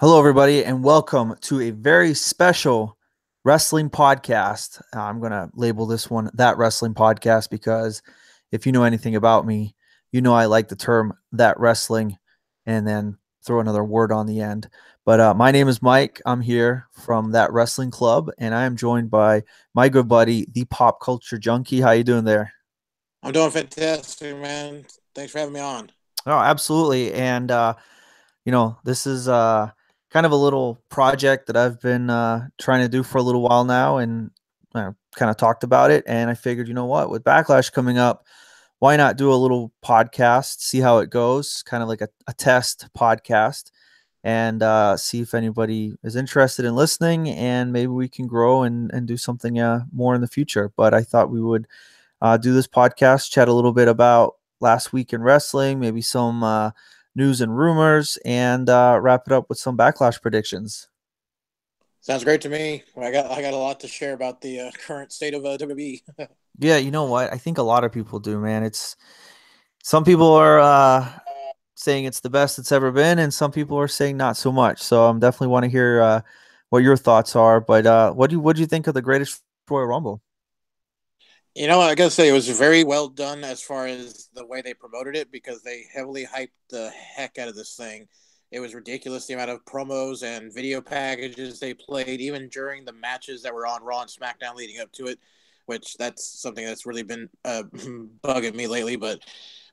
Hello, everybody, and welcome to a very special wrestling podcast. I'm going to label this one That Wrestling Podcast because if you know anything about me, you know I like the term That Wrestling and then throw another word on the end. But my name is Mike. I'm here from That Wrestling Club, and I am joined by my good buddy, the Pop Culture Junkie. How you doing there? I'm doing fantastic, man. Thanks for having me on. Oh, absolutely. And this is kind of a little project that I've been trying to do for a little while now, and kind of talked about it. And I figured, you know what, with Backlash coming up, why not do a little podcast, see how it goes, kind of like a test podcast, and see if anybody is interested in listening, and maybe we can grow and do something more in the future. But I thought we would do this podcast, chat a little bit about last week in wrestling, maybe some news and rumors, and wrap it up with some backlash predictions. Sounds great to me. I got a lot to share about the current state of WWE. Yeah, you know what? I think a lot of people do, man. It's some people are saying it's the best it's ever been, and some people are saying not so much. So I'm definitely want to hear what your thoughts are. But what do you think of the greatest Royal Rumble? I gotta say it was very well done as far as the way they promoted it because they heavily hyped the heck out of this thing. It was ridiculous the amount of promos and video packages they played, even during the matches that were on Raw and SmackDown leading up to it. Which that's something that's really been bugging me lately. But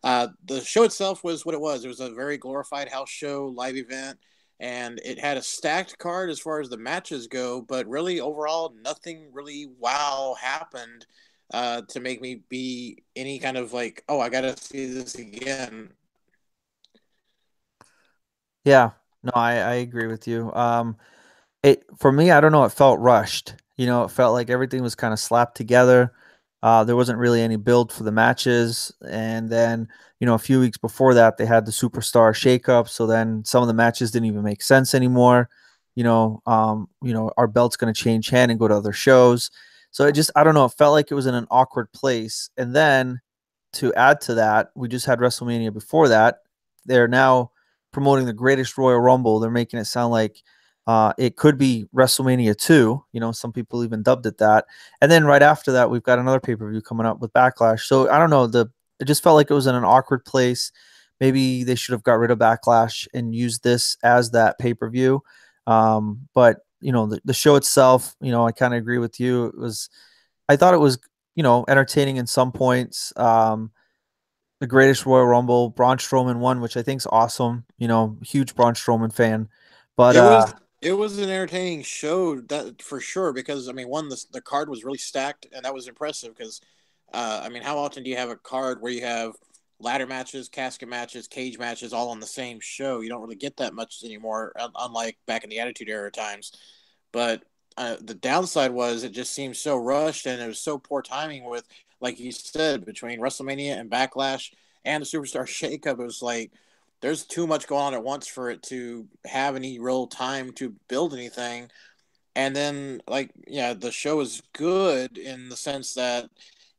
the show itself was what it was. It was a very glorified house show, live event, and it had a stacked card as far as the matches go. But really, overall, nothing really wow happened to make me be any kind of like, oh, I gotta see this again. Yeah, no, I agree with you. It for me, I don't know, it felt rushed. It felt like everything was kind of slapped together. There wasn't really any build for the matches. And then, a few weeks before that, they had the superstar shakeup. So then some of the matches didn't even make sense anymore. Our belt's going to change hand and go to other shows. So I don't know, it felt like it was in an awkward place. And then to add to that, we just had WrestleMania before that. They're now promoting the greatest Royal Rumble. They're making it sound like it could be WrestleMania 2. Some people even dubbed it that. And then right after that, we've got another pay per view coming up with Backlash. So I don't know. It just felt like it was in an awkward place. Maybe they should have got rid of Backlash and used this as that pay per view. But the show itself, I kind of agree with you. I thought it was, entertaining in some points. The greatest Royal Rumble, Braun Strowman won, which I think is awesome. Huge Braun Strowman fan. But It was it was an entertaining show that for sure because I mean one the card was really stacked and that was impressive because I mean how often do you have a card where you have ladder matches, casket matches, cage matches all on the same show? You don't really get that much anymore, unlike back in the Attitude Era times. But the downside was it just seemed so rushed and it was so poor timing with, like you said, between WrestleMania and Backlash and the Superstar Shakeup. It was like there's too much going on at once for it to have any real time to build anything. And then, like, yeah, the show is good in the sense that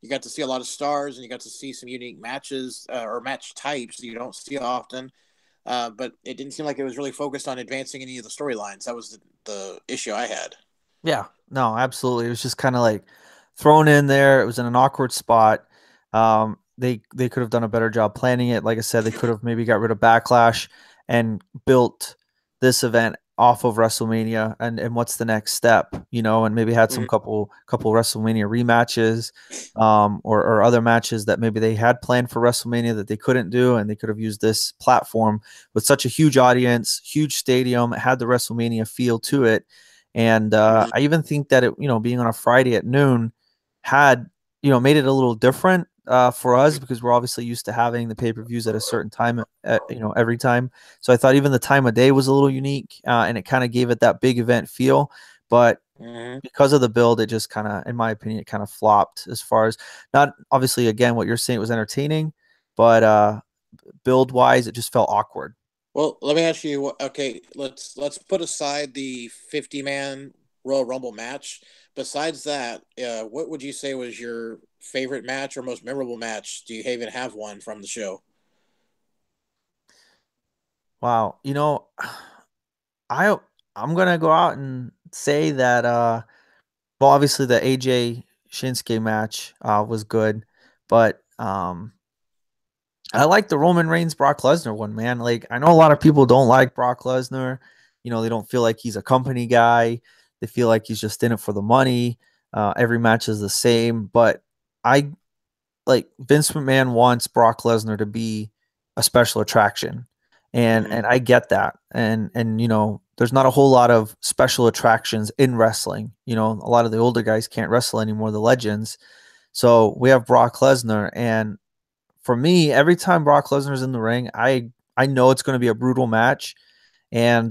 you got to see a lot of stars and you got to see some unique matches or match types that you don't see often. But it didn't seem like it was really focused on advancing any of the storylines. That was the issue I had. yeah, no, absolutely. It was just kind of like thrown in there. It was in an awkward spot. They could have done a better job planning it. Like I said, they could have maybe got rid of Backlash and built this event off of WrestleMania and what's the next step, and maybe had some Mhm. couple WrestleMania rematches, or other matches that maybe they had planned for WrestleMania that they couldn't do, and they could have used this platform with such a huge audience, huge stadium. It had the WrestleMania feel to it, and Mhm. I even think that it, being on a Friday at noon had, made it a little different for us because we're obviously used to having the pay per views at a certain time, every time. So I thought even the time of day was a little unique, and it kind of gave it that big event feel. But Mhm. because of the build, it just kind of, in my opinion, it kind of flopped as far as not obviously, again, what you're saying, it was entertaining, but build wise, it just felt awkward. Well, let me ask you. Okay, let's put aside the 50-man Royal Rumble match. Besides that, what would you say was your favorite match or most memorable match? Do you even have one from the show? Wow. I I'm gonna go out and say that well, obviously the AJ Shinsuke match was good, but I like the Roman Reigns Brock Lesnar one, man. Like I know a lot of people don't like Brock Lesnar. You know, they don't feel like he's a company guy. They feel like he's just in it for the money. Every match is the same, but I like Vince McMahon wants Brock Lesnar to be a special attraction. And Mm-hmm. I get that. And you know, there's not a whole lot of special attractions in wrestling. You know, a lot of the older guys can't wrestle anymore, the legends. So we have Brock Lesnar, and for me, every time Brock Lesnar's in the ring, I know it's going to be a brutal match, and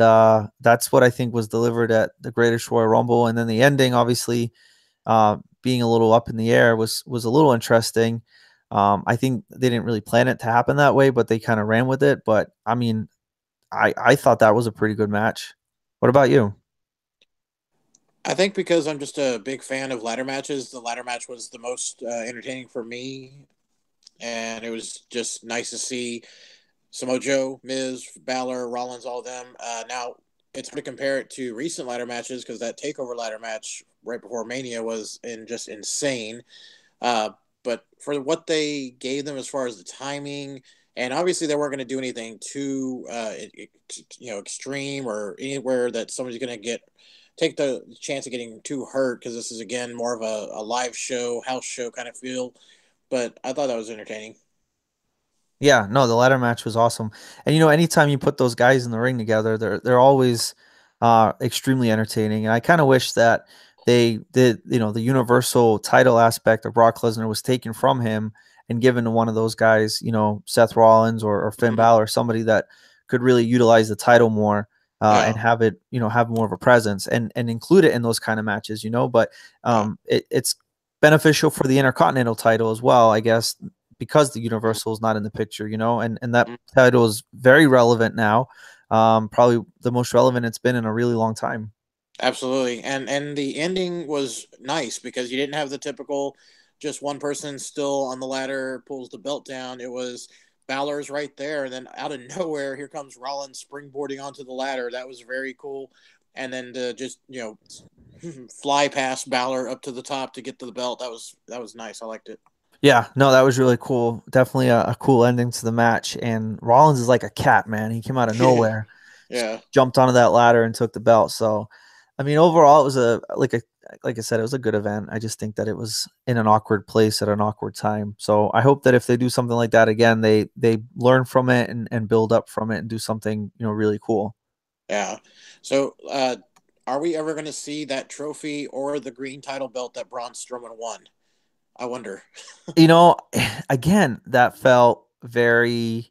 that's what I think was delivered at the Greatest Royal Rumble. And then the ending, obviously, being a little up in the air was a little interesting. I think they didn't really plan it to happen that way, but they kind of ran with it. But I mean, I thought that was a pretty good match. What about you? I think because I'm just a big fan of ladder matches, the ladder match was the most entertaining for me, and it was just nice to see Samoa Joe, Miz, Balor, Rollins, all of them. Now it's hard to compare it to recent ladder matches because that Takeover ladder match right before Mania was just insane. Uh, but for what they gave them as far as the timing, and obviously they weren't going to do anything too, extreme or anywhere that somebody's going to get take the chance of getting too hurt because this is again more of a live show, house show kind of feel. But I thought that was entertaining. Yeah, no, the ladder match was awesome. And you know, anytime you put those guys in the ring together, they're always extremely entertaining. And I kind of wish that they did, you know, the universal title aspect of Brock Lesnar was taken from him and given to one of those guys, you know, Seth Rollins or Finn Mm-hmm. Balor, somebody that could really utilize the title more Yeah. and have it, you know, have more of a presence and include it in those kind of matches, you know. But Yeah. it's beneficial for the Intercontinental title as well, I guess, because the Universal is not in the picture, you know, and that Mm-hmm. title is very relevant now. Probably the most relevant it's been in a really long time. Absolutely. And the ending was nice because you didn't have the typical just one person still on the ladder pulls the belt down. It was Balor's right there, and then out of nowhere here comes Rollins springboarding onto the ladder. That was very cool. And then to just, fly past Balor up to the top to get to the belt. That was nice. I liked it. Yeah, no, that was really cool. Definitely a cool ending to the match. And Rollins is like a cat, man. He came out of nowhere, just Yeah. jumped onto that ladder and took the belt. So, I mean, overall, it was like I said, it was a good event. I just think that it was in an awkward place at an awkward time. So I hope that if they do something like that again, they learn from it and build up from it and do something, you know, really cool. Yeah. So are we ever gonna see that trophy or the green title belt that Braun Strowman won? I wonder. You know, again, that felt very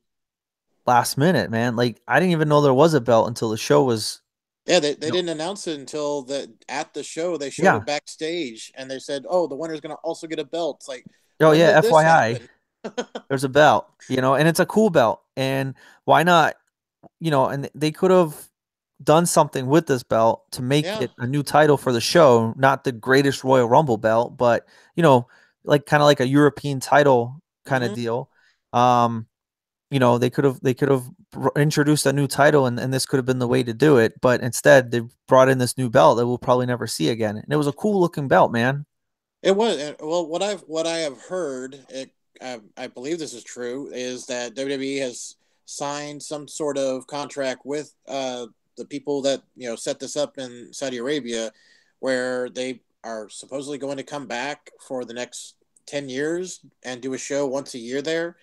last minute, man. Like I didn't even know there was a belt until the show was, Yeah, they you know, didn't announce it until at the show they showed yeah. it backstage and they said, "Oh, the winner's going to also get a belt." It's like, Oh when yeah, did this FYI, happen? there's a belt, you know, and it's a cool belt. And why not, you know, and they could have done something with this belt to make Yeah. it a new title for the show, not the greatest Royal Rumble belt, but you know, like kind of like a European title kind of Hmm. deal. Um, you know, they could have introduced a new title, and this could have been the way to do it, but instead they brought in this new belt that we'll probably never see again. And it was a cool looking belt, man. It was well. What I have heard, I believe this is true, is that WWE has signed some sort of contract with the people that set this up in Saudi Arabia, where they are supposedly going to come back for the next 10 years and do a show once a year there.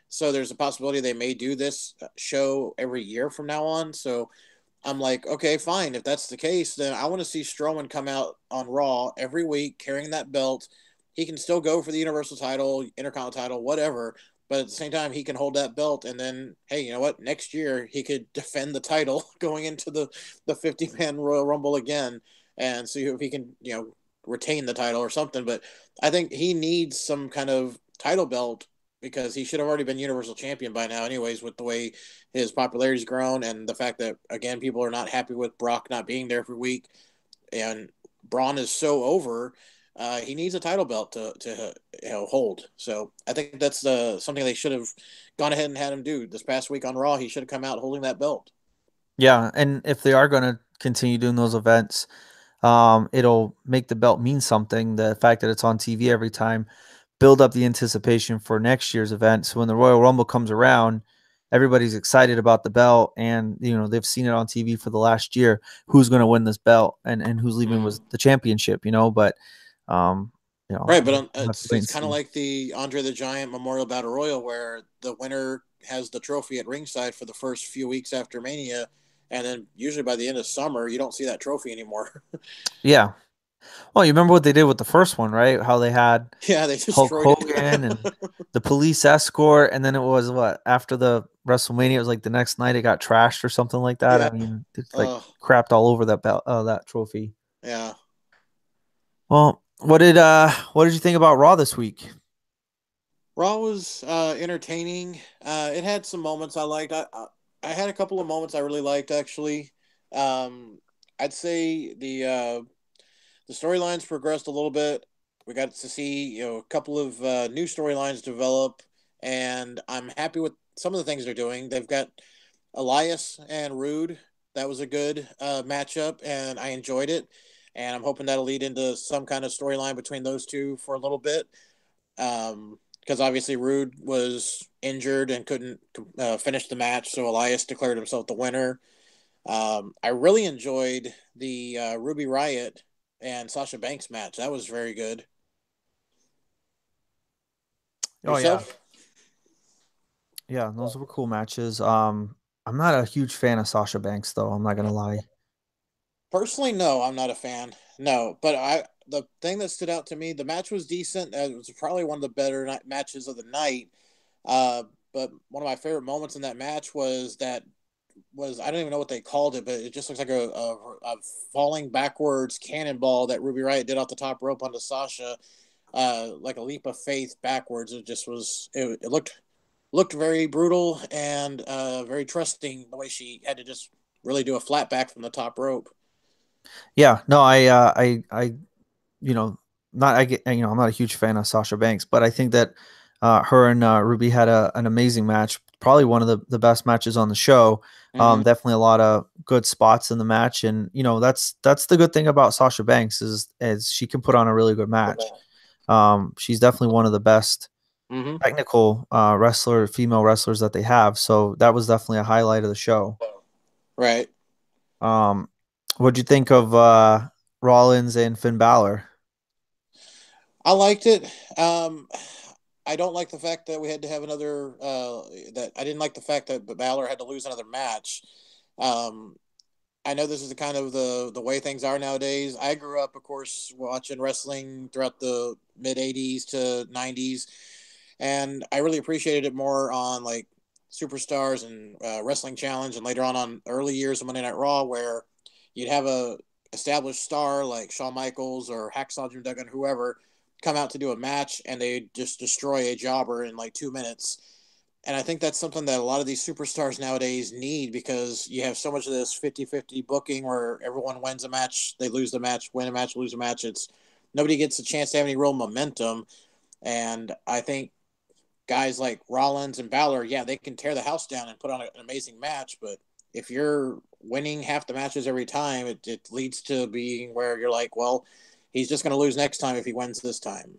So there's a possibility they may do this show every year from now on. So I'm like, okay, fine. If that's the case, then I want to see Strowman come out on Raw every week carrying that belt. He can still go for the Universal title, Intercontinental title, whatever. But at the same time, he can hold that belt, and then, hey, you know what? Next year, he could defend the title going into the 50-man Royal Rumble again, and see if he can, retain the title or something. But I think he needs some kind of title belt because he should have already been Universal Champion by now, anyways, with the way his popularity's grown and the fact that again people are not happy with Brock not being there every week, and Braun is so over. He needs a title belt to hold. So I think that's something they should have gone ahead and had him do this past week on Raw. He should have come out holding that belt. Yeah, and if they are going to continue doing those events, it'll make the belt mean something. The fact that it's on TV every time, build up the anticipation for next year's event. So when the Royal Rumble comes around, everybody's excited about the belt, and they've seen it on TV for the last year. Who's going to win this belt, and who's leaving with Mm. the championship? But um, Right, but we'll have to wait and it's kind of see. like the Andre the Giant Memorial Battle Royal, where the winner has the trophy at ringside for the first few weeks after Mania, and then usually by the end of summer, you don't see that trophy anymore. Yeah. Well, you remember what they did with the first one, right? How they had Yeah, they Hulk destroyed it. Hogan and the police escort, and then it was what after the WrestleMania, it was like the next night it got trashed or something like that. I Yeah. mean, it's like Uh, crapped all over that belt, that trophy. yeah. Well, what did you think about Raw this week? Raw was entertaining. It had some moments I liked. I had a couple of moments I really liked actually. Um, I'd say the storylines progressed a little bit. We got to see a couple of new storylines develop, and I'm happy with some of the things they're doing. They've got Elias and Rude. That was a good matchup, and I enjoyed it. And I'm hoping that'll lead into some kind of storyline between those two for a little bit. Because obviously Rude was injured and couldn't finish the match, so Elias declared himself the winner. I really enjoyed the Ruby Riot and Sasha Banks match. That was very good. Oh yeah, Yourself? yeah, those were cool matches. I'm not a huge fan of Sasha Banks though. I'm not gonna lie. Personally, no, I'm not a fan. No, but the thing that stood out to me, the match was decent. It was probably one of the better matches of the night. Uh, but one of my favorite moments in that match was I don't even know what they called it, but it just looks like a falling backwards cannonball that Ruby Riot did off the top rope onto Sasha, like a leap of faith backwards. It just was it looked very brutal and very trusting the way she had to just really do a flat back from the top rope. Yeah, no, I you know, not I get I'm not a huge fan of Sasha Banks, but I think that her and Ruby had an amazing match, probably one of the best matches on the show. Mm-hmm. Definitely a lot of good spots in the match, and that's the good thing about Sasha Banks is she can put on a really good match. She's definitely one of the best Mm-hmm. technical female wrestlers that they have. So that was definitely a highlight of the show. Right. Um, what'd you think of Rollins and Finn Balor? I liked it. I don't like the fact that we had to have another. That I didn't like the fact that Balor had to lose another match. Um, I know this is the kind of the way things are nowadays. I grew up, of course, watching wrestling throughout the mid '80s to '90s, and I really appreciated it more on like Superstars and Wrestling Challenge, and later on early years of Monday Night Raw, where you'd have a established star like Shawn Michaels or Hacksaw Jim Duggan, whoever, come out to do a match, and they just destroy a jobber in like 2 minutes. And I think that's something that a lot of these superstars nowadays need, because you have so much of this 50-50 booking where everyone wins a match, they lose the match, win a match, lose a match. It's nobody gets a chance to have any real momentum. And I think guys like Rollins and Balor, yeah, they can tear the house down and put on an amazing match. But if you're winning half the matches every time, it leads to being where you're like, well, he's just going to lose next time if he wins this time.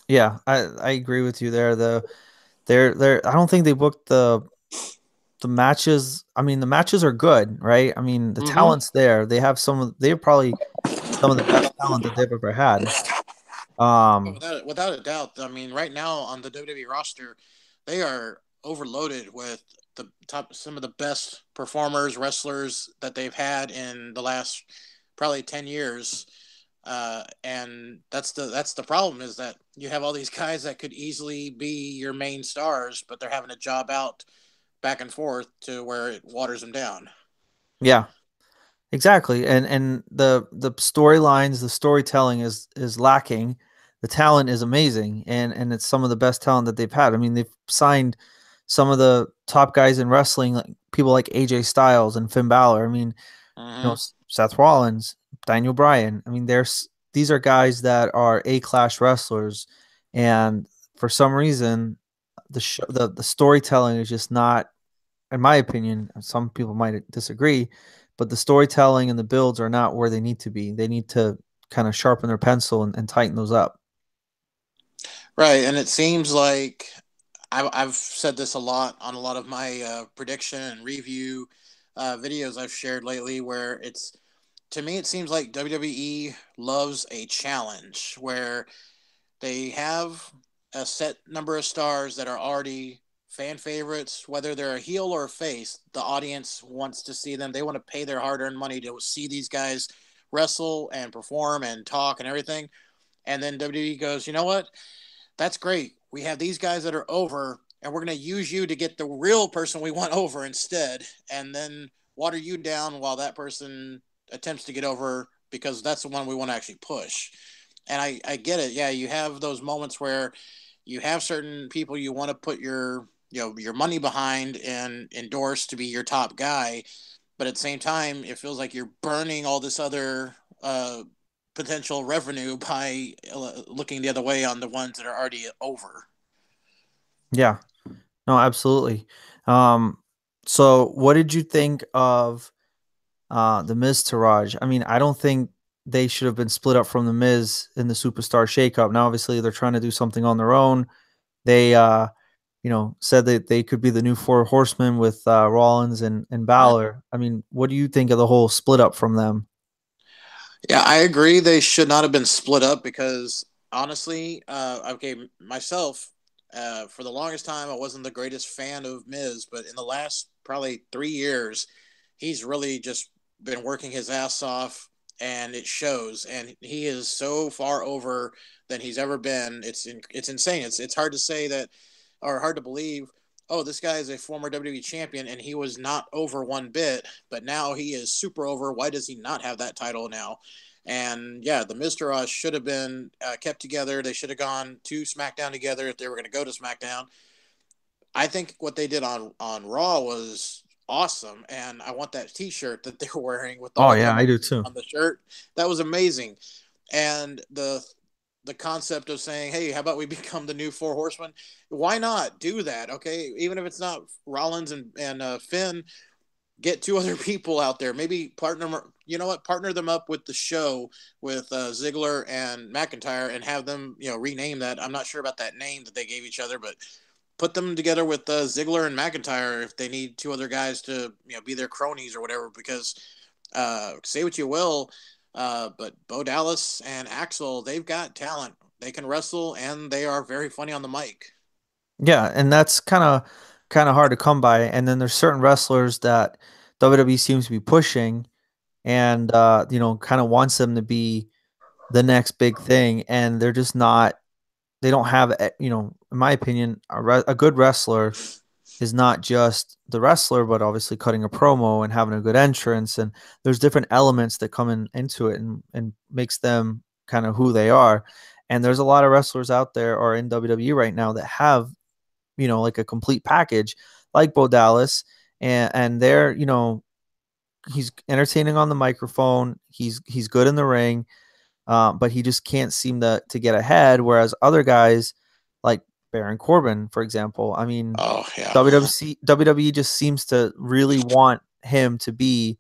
Yeah, I agree with you there. They're I don't think they booked the matches. I mean, the matches are good, right? I mean, the Mm-hmm. talent's there. They're probably some of the best talent that they've ever had. Um, Without a doubt, I mean, right now on the WWE roster, they are overloaded with the top some of the best performers, wrestlers that they've had in the last probably 10 years. And that's the problem, is that you have all these guys that could easily be your main stars, but they're having to job out back and forth to where it waters them down. yeah, exactly. And the storylines, the storytelling is lacking. The talent is amazing, and it's some of the best talent that they've had. I mean, they've signed some of the top guys in wrestling, like people like AJ Styles and Finn Balor. I mean, Mm-hmm. Seth Rollins, Daniel Bryan. I mean, these are guys that are A-class wrestlers, and for some reason, the storytelling is just not. in my opinion, some people might disagree, but the storytelling and the builds are not where they need to be. They need to kind of sharpen their pencil and tighten those up. Right, and it seems like I've said this a lot on a lot of my prediction and review videos I've shared lately, where it's to me it seems like WWE loves a challenge where they have a set number of stars that are already fan favorites, whether they're a heel or a face. The audience wants to see them. They want to pay their hard-earned money to see these guys wrestle and perform and talk and everything. And then WWE goes, you know what? That's great. We have these guys that are over, and we're going to use you to get the real person we want over instead, and then water you down while that person attempts to get over because that's the one we want to actually push. And I get it. Yeah, you have those moments where you have certain people you want to put your money behind and endorse to be your top guy, but at the same time, it feels like you're burning all this other potential revenue by looking the other way on the ones that are already over. Yeah, no, absolutely. Um, so what did you think of the Miz Taraj? I mean, I don't think they should have been split up from the Miz in the Superstar Shakeup. Now, obviously, they're trying to do something on their own. They, said that they could be the new Four Horsemen with Rollins and Right. Balor. I mean, what do you think of the whole split up from them? Yeah, I agree. They should not have been split up because honestly, okay, myself, for the longest time, I wasn't the greatest fan of Miz, but in the last probably 3 years, he's really just been working his ass off, and it shows. And he is so far over than he's ever been. It's insane. It's hard to say that, or hard to believe. Oh, this guy is a former WWE champion, and he was not over one bit, but now he is super over. Why does he not have that title now? And yeah, the Mister should have been kept together. They should have gone to SmackDown together if they were going to go to SmackDown. I think what they did on Raw was awesome, and I want that T-shirt that they were wearing with Oh all yeah, them I do too. on the shirt. That was amazing, and the concept of saying, "Hey, how about we become the new Four Horsemen?" Why not do that? Okay, even if it's not Rollins and Finn, get two other people out there. Maybe partner. You know what? Partner them up with the show with Ziggler and McIntyre, and have them rename that. I'm not sure about that name that they gave each other, but put them together with Ziggler and McIntyre if they need two other guys to be their cronies or whatever. Because say what you will, but Bo Dallas and Axel, they've got talent. They can wrestle and they are very funny on the mic. Yeah, and that's kind of hard to come by. And then there's certain wrestlers that WWE seems to be pushing, and kind of wants them to be the next big thing, and they're just not. They don't have, in my opinion, a good wrestler is not just the wrestler, but obviously cutting a promo and having a good entrance. And there's different elements that come into it and makes them kind of who they are. And there's a lot of wrestlers out there or in WWE right now that have, like a complete package, like Bo Dallas, and they're, he's entertaining on the microphone. He's good in the ring, but he just can't seem to get ahead. Whereas other guys like Baron Corbin, for example, I mean, Oh yeah. WWE just seems to really want him to be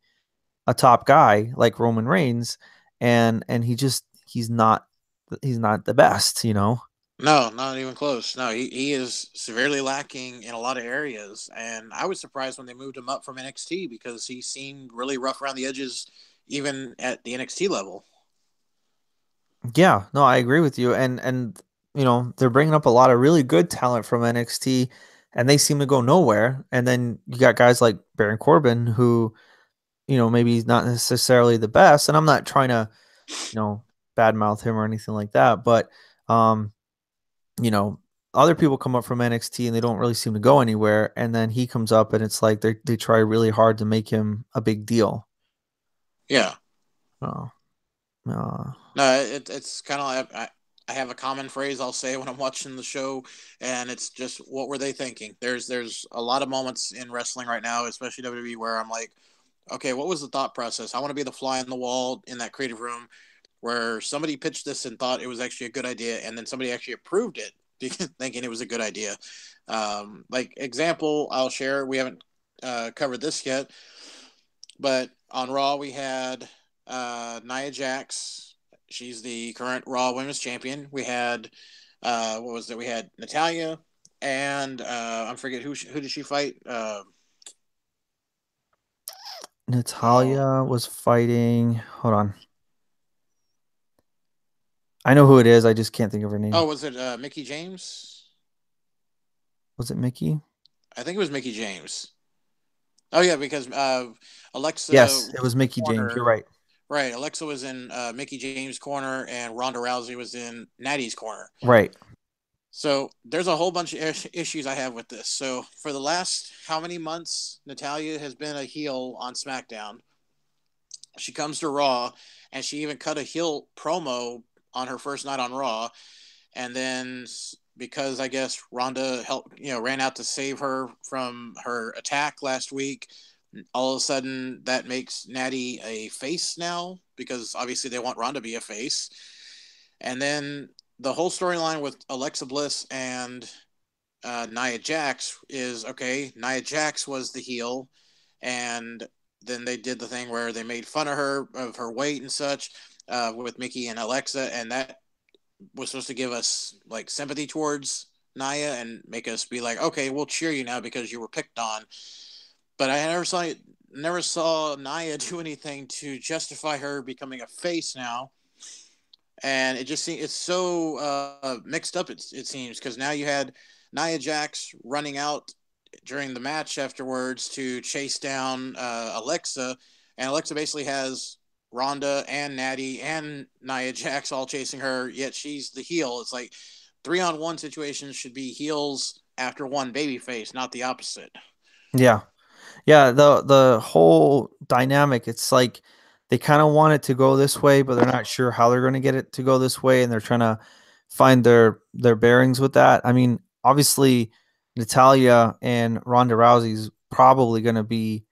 a top guy like Roman Reigns, and he's not the best. No, not even close. No, he is severely lacking in a lot of areas. And I was surprised when they moved him up from NXT because he seemed really rough around the edges, even at the NXT level. Yeah, no, I agree with you, and they're bringing up a lot of really good talent from NXT, and they seem to go nowhere. And then you got guys like Baron Corbin who maybe he's not necessarily the best, and I'm not trying to you know badmouth him or anything like that, but um you know other people come up from NXT and they don't really seem to go anywhere, and then he comes up and it's like they try really hard to make him a big deal. Yeah. Oh, uh, No, it's kind of like I have a common phrase I'll say when I'm watching the show, and it's just what were they thinking? There's a lot of moments in wrestling right now, especially WWE, where I'm like, okay, what was the thought process? I want to be the fly on the wall in that creative room where somebody pitched this and thought it was actually a good idea, and then somebody actually approved it, thinking it was a good idea. Like example, I'll share. We haven't. covered this yet, but on Raw we had Nia Jax. She's the current Raw Women's Champion. We had what was it? We had Natalia, and I forget who did she fight. Oh, Natalia was fighting. Hold on. I know who it is. I just can't think of her name. was it Mickey James? Was it Mickey? I think it was Mickey James. Oh yeah, because Alexa Yes, it was was in the Mickey James. You're corner. right. Right, Alexa was in Mickey James' corner, and Ronda Rousey was in Natty's corner. Right. So there's a whole bunch of issues I have with this. So for the last how many months, Natalia has been a heel on SmackDown. She comes to Raw, and she even cut a heel promo on her first night on Raw, and then because I guess Ronda helped, ran out to save her from her attack last week. All of a sudden, that makes Natty a face now because obviously they want Ronda to be a face. And then the whole storyline with Alexa Bliss and Nia Jax is okay. Nia Jax was the heel, and then they did the thing where they made fun of her weight and such with Mickey and Alexa, and that was supposed to give us like sympathy towards Nia and make us be like, okay, we'll cheer you now because you were picked on. But I never saw Nia do anything to justify her becoming a face now, and it just seems it's so mixed up. It seems because now you had Nia Jax running out during the match afterwards to chase down Alexa, and Alexa basically has Ronda and Natty and Nia Jax all chasing her, yet she's the heel. It's like 3-on-1 situations should be heels after one babyface, not the opposite. Yeah. Yeah, the whole dynamic, it's like they kind of want it to go this way, but they're not sure how they're going to get it to go this way, and they're trying to find their bearings with that. I mean, obviously, Natalia and Ronda Rousey's probably going to be.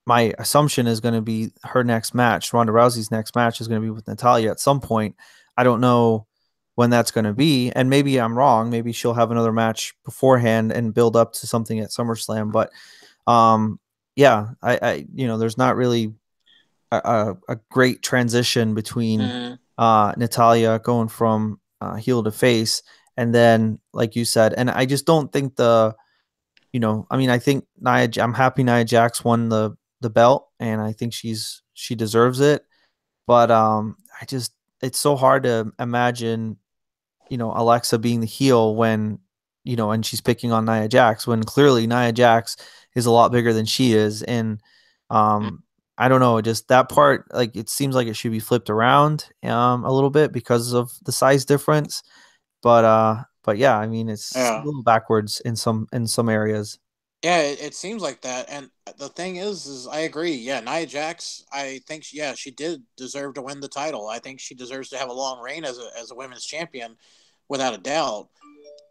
My assumption is going to be her next match. Ronda Rousey's next match is going to be with Natalia at some point. I don't know when that's going to be, and maybe I'm wrong. Maybe she'll have another match beforehand and build up to something at SummerSlam, but um, yeah, there's not really a great transition between Mm-hmm. Natalia going from heel to face, and then like you said, and I just don't think I mean, I think I'm happy Nia Jax won the belt, and I think she deserves it, but it's so hard to imagine Alexa being the heel when, and she's picking on Nia Jax when clearly Nia Jax is a lot bigger than she is. And I don't know, just that part, like it seems like it should be flipped around a little bit because of the size difference. But yeah, I mean it's a Yeah. little backwards in some areas. Yeah, it seems like that. And the thing is I agree. Yeah, Nia Jax, I think, yeah, she did deserve to win the title. I think she deserves to have a long reign as a women's champion, without a doubt.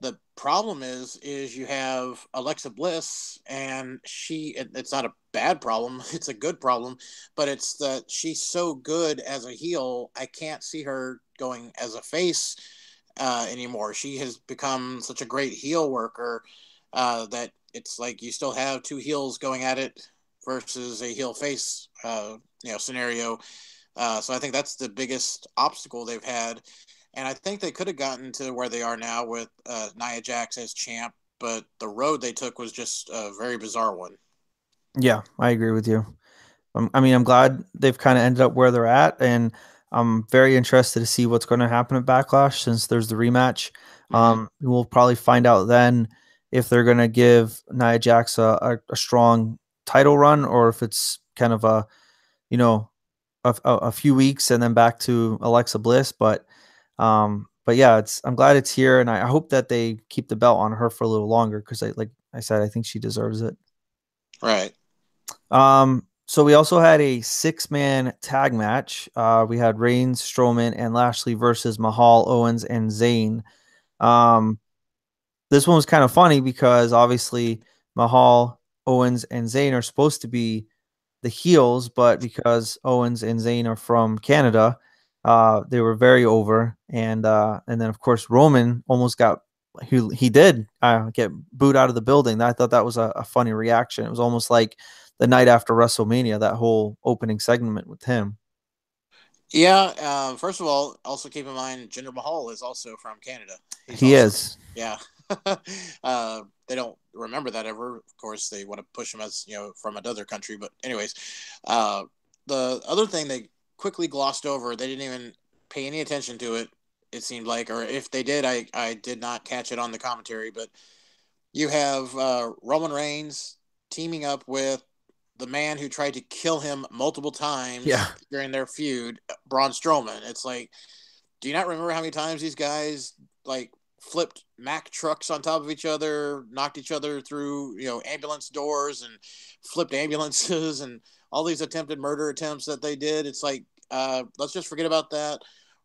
The problem is you have Alexa Bliss, and it's not a bad problem. It's a good problem, but it's that she's so good as a heel. I can't see her going as a face anymore. She has become such a great heel worker that it's like you still have two heels going at it versus a heel face scenario. So I think that's the biggest obstacle they've had, and I think they could have gotten to where they are now with Nia Jax as champ, but the road they took was just a very bizarre one. Yeah, I agree with you. I mean, I'm glad they've kind of ended up where they're at, and I'm very interested to see what's going to happen at Backlash since there's the rematch. Mm-hmm. We'll probably find out then if they're going to give Nia Jax a strong title run, or if it's kind of you know, a few weeks and then back to Alexa Bliss. But yeah, I'm glad it's here, and I hope that they keep the belt on her for a little longer because, like I said, I think she deserves it. Right. So we also had a 6-man tag match. We had Reigns, Strowman, and Lashley versus Mahal, Owens, and Zayn. Um, this one was kind of funny because obviously Mahal, Owens, and Zayn are supposed to be the heels, but because Owens and Zayn are from Canada, they were very over. And then of course Roman almost got he did get booed out of the building. I thought that was a funny reaction. It was almost like the night after WrestleMania, that whole opening segment with him. Yeah. First of all, also keep in mind Jinder Mahal is also from Canada. He's He also is. yeah. They don't remember that ever. Of course, they want to push him as from another country. But anyways, uh, the other thing they quickly glossed over. They didn't even pay any attention to it. It seemed like, or if they did, I did not catch it on the commentary. But you have Roman Reigns teaming up with the man who tried to kill him multiple Yeah. times during their feud, Braun Strowman. It's like, do you not remember how many times these guys like flipped Mack trucks on top of each other, knocked each other through, ambulance doors and flipped ambulances and all these attempted murder attempts that they did? It's like, let's just forget about that.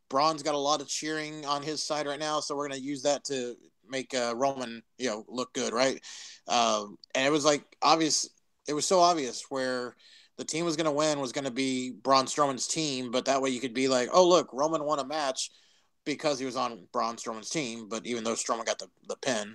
Braun's got a lot of cheering on his side right now, so we're going to use that to make Roman, look good, right? And it was like obvious. It was so obvious where the team was going to win was going to be Braun Strowman's team, but that way you could be like, oh look, Roman won a match because he was on Braun Strowman's team, but even though Strowman got the pin.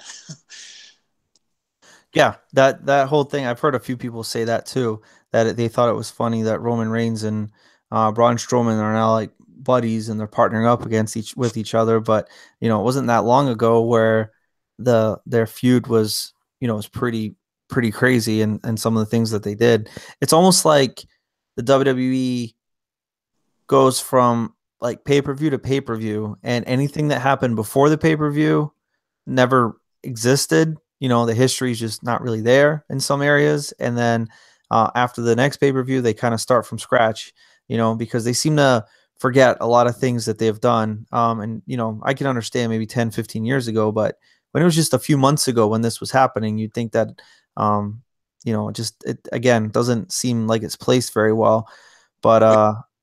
Yeah, that whole thing. I've heard a few people say that too. That they thought it was funny that Roman Reigns and Braun Strowman are now like buddies and they're partnering up against each other. But it wasn't that long ago where their feud was pretty crazy, and some of the things that they did. It's almost like the WWE goes from like pay-per-view to pay-per-view, and anything that happened before the pay-per-view never existed. The history is just not really there in some areas. And then after the next pay-per-view, they kind of start from scratch, because they seem to forget a lot of things that they've done. And I can understand maybe 10, 15 years ago, but when it was just a few months ago when this was happening, you'd think that um, it again doesn't seem like it's placed very well. But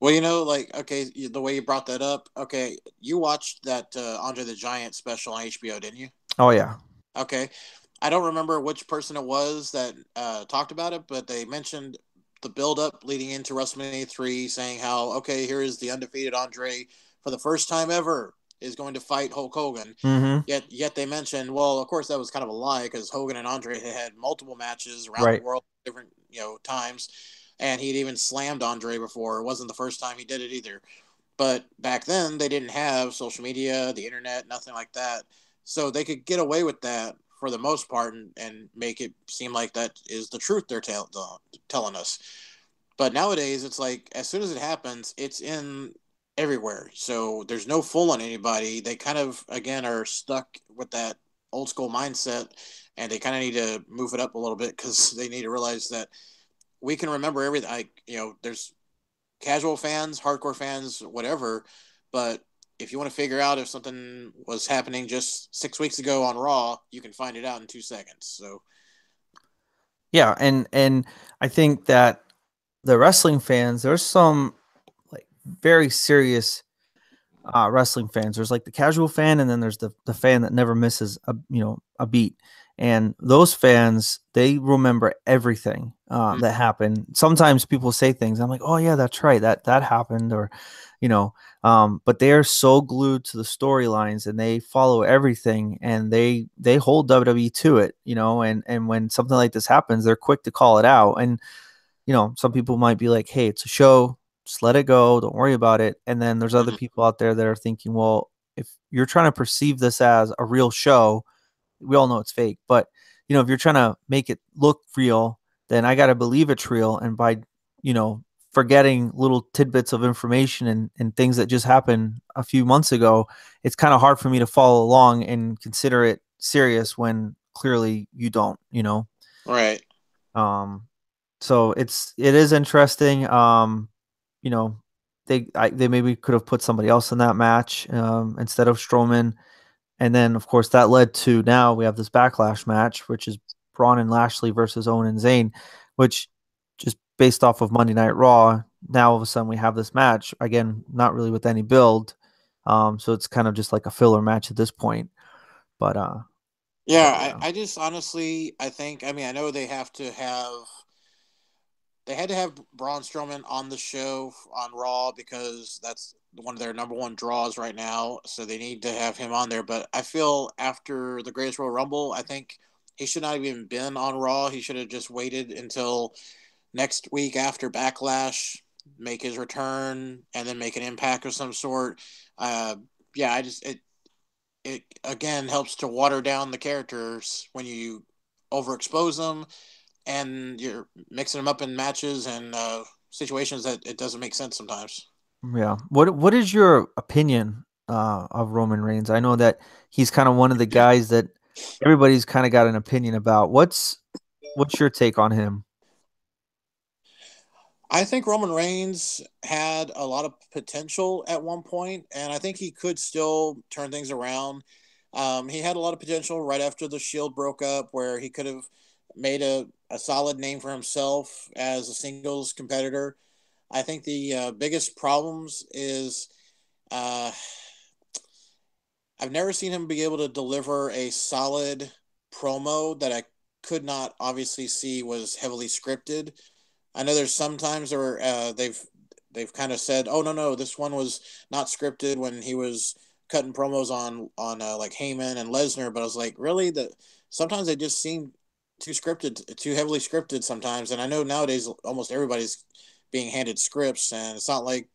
Well, like, okay, the way you brought that up, okay, you watched that Andre the Giant special on HBO, didn't you? oh yeah. Okay. I don't remember which person it was that talked about it, but they mentioned the build up leading into WrestleMania 3, saying how, okay, here is the undefeated Andre for the first time ever is going to fight Hulk Hogan. Mm-hmm. Yet they mentioned, well, of course, that was kind of a lie because Hogan and Andre had multiple matches around the Right. world, different, times. And he'd even slammed Andre before. It wasn't the first time he did it either. But back then, they didn't have social media, the internet, nothing like that. So they could get away with that for the most part and make it seem like that is the truth they're telling us. But nowadays, it's like as soon as it happens, it's in everywhere. So there's no fool on anybody. They kind of, again, are stuck with that old school mindset and they kind of need to move it up a little bit because they need to realize that we can remember everything. There's casual fans, hardcore fans, whatever. But if you want to figure out if something was happening just 6 weeks ago on Raw, you can find it out in 2 seconds. So Yeah, and I think that the wrestling fans, there's some like very serious wrestling fans. There's like the casual fan, and then there's the fan that never misses a beat. And those fans, they remember everything that happened. Sometimes people say things. I'm like, oh yeah, that's right, that happened, or you know. But they are so glued to the storylines, and they follow everything, and they hold WWE to it. And when something like this happens, they're quick to call it out. And some people might be like, hey, it's a show, just let it go, don't worry about it. And then there's other mhm. people out there that are thinking, well, if you're trying to perceive this as a real show, we all know it's fake, but if you're trying to make it look real, then I got to believe it's real. And by you know forgetting little tidbits of information and things that just happened a few months ago, it's kind of hard for me to follow along and consider it serious when clearly you don't. Right. um so it is interesting. You know, they maybe could have put somebody else in that match instead of Strowman, and then of course that led to now we have this backlash match, which is Braun and Lashley versus Owen and Zayn, which just based off of Monday Night Raw. Now all of a sudden we have this match again, not really with any build. So it's kind of just like a filler match at this point. But Yeah, yeah. I just honestly, I think, I mean, I know they have to have they had to have Braun Strowman on the show on Raw because that's one of their number one draws right now. So they need to have him on there. But I feel after the Greatest Royal Rumble, I think he should not have even been on Raw. He should have just waited until next week after Backlash, make his return, and then make an impact of some sort. Uh, yeah, I just it again helps to water down the characters when you overexpose them and you're mixing them up in matches and situations that it doesn't make sense sometimes. Yeah. What is your opinion of Roman Reigns? I know that he's kind of one of the guys that everybody's kind of got an opinion about. What's your take on him? I think Roman Reigns had a lot of potential at one point, and I think he could still turn things around. He had a lot of potential right after the Shield broke up, where he could have made a solid name for himself as a singles competitor. I think the biggest problems is uh, I've never seen him be able to deliver a solid promo that I could not obviously see was heavily scripted. I know there's sometimes where they've kind of said, "Oh no, this one was not scripted" when he was cutting promos on like Heyman and Lesnar. But I was like, really? That sometimes they just seem too scripted, too heavily scripted sometimes. And I know nowadays almost everybody's being handed scripts, and it's not like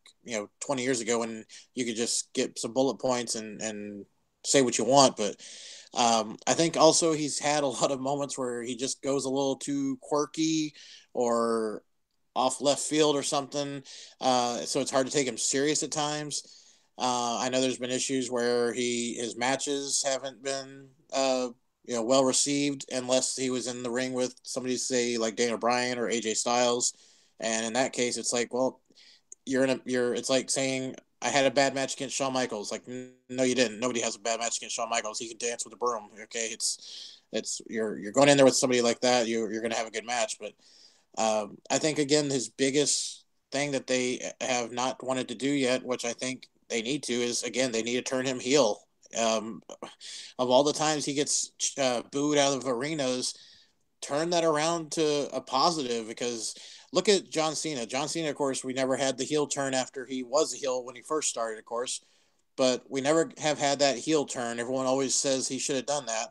20 years ago when you could just get some bullet points and say what you want. But I think also he's had a lot of moments where he just goes a little too quirky or off left field or something. So it's hard to take him serious at times. I know there's been issues where his matches haven't been well received unless he was in the ring with somebody, say like Dana Bryan or AJ Styles, and in that case it's like, well, it's like saying I had a bad match against Shawn Michaels. Like, no, you didn't. Nobody has a bad match against Shawn Michaels. He can dance with a broom. Okay, it's you're going in there with somebody like that. You're going to have a good match. But I think again his biggest thing that they have not wanted to do yet, which I think they need to, is again they need to turn him heel. Um, of all the times he gets booed out of arenas, turn that around to a positive, because look at John Cena. John Cena, of course, we never had the heel turn after he was a heel when he first started, of course, but we never have had that heel turn. Everyone always says he should have done that.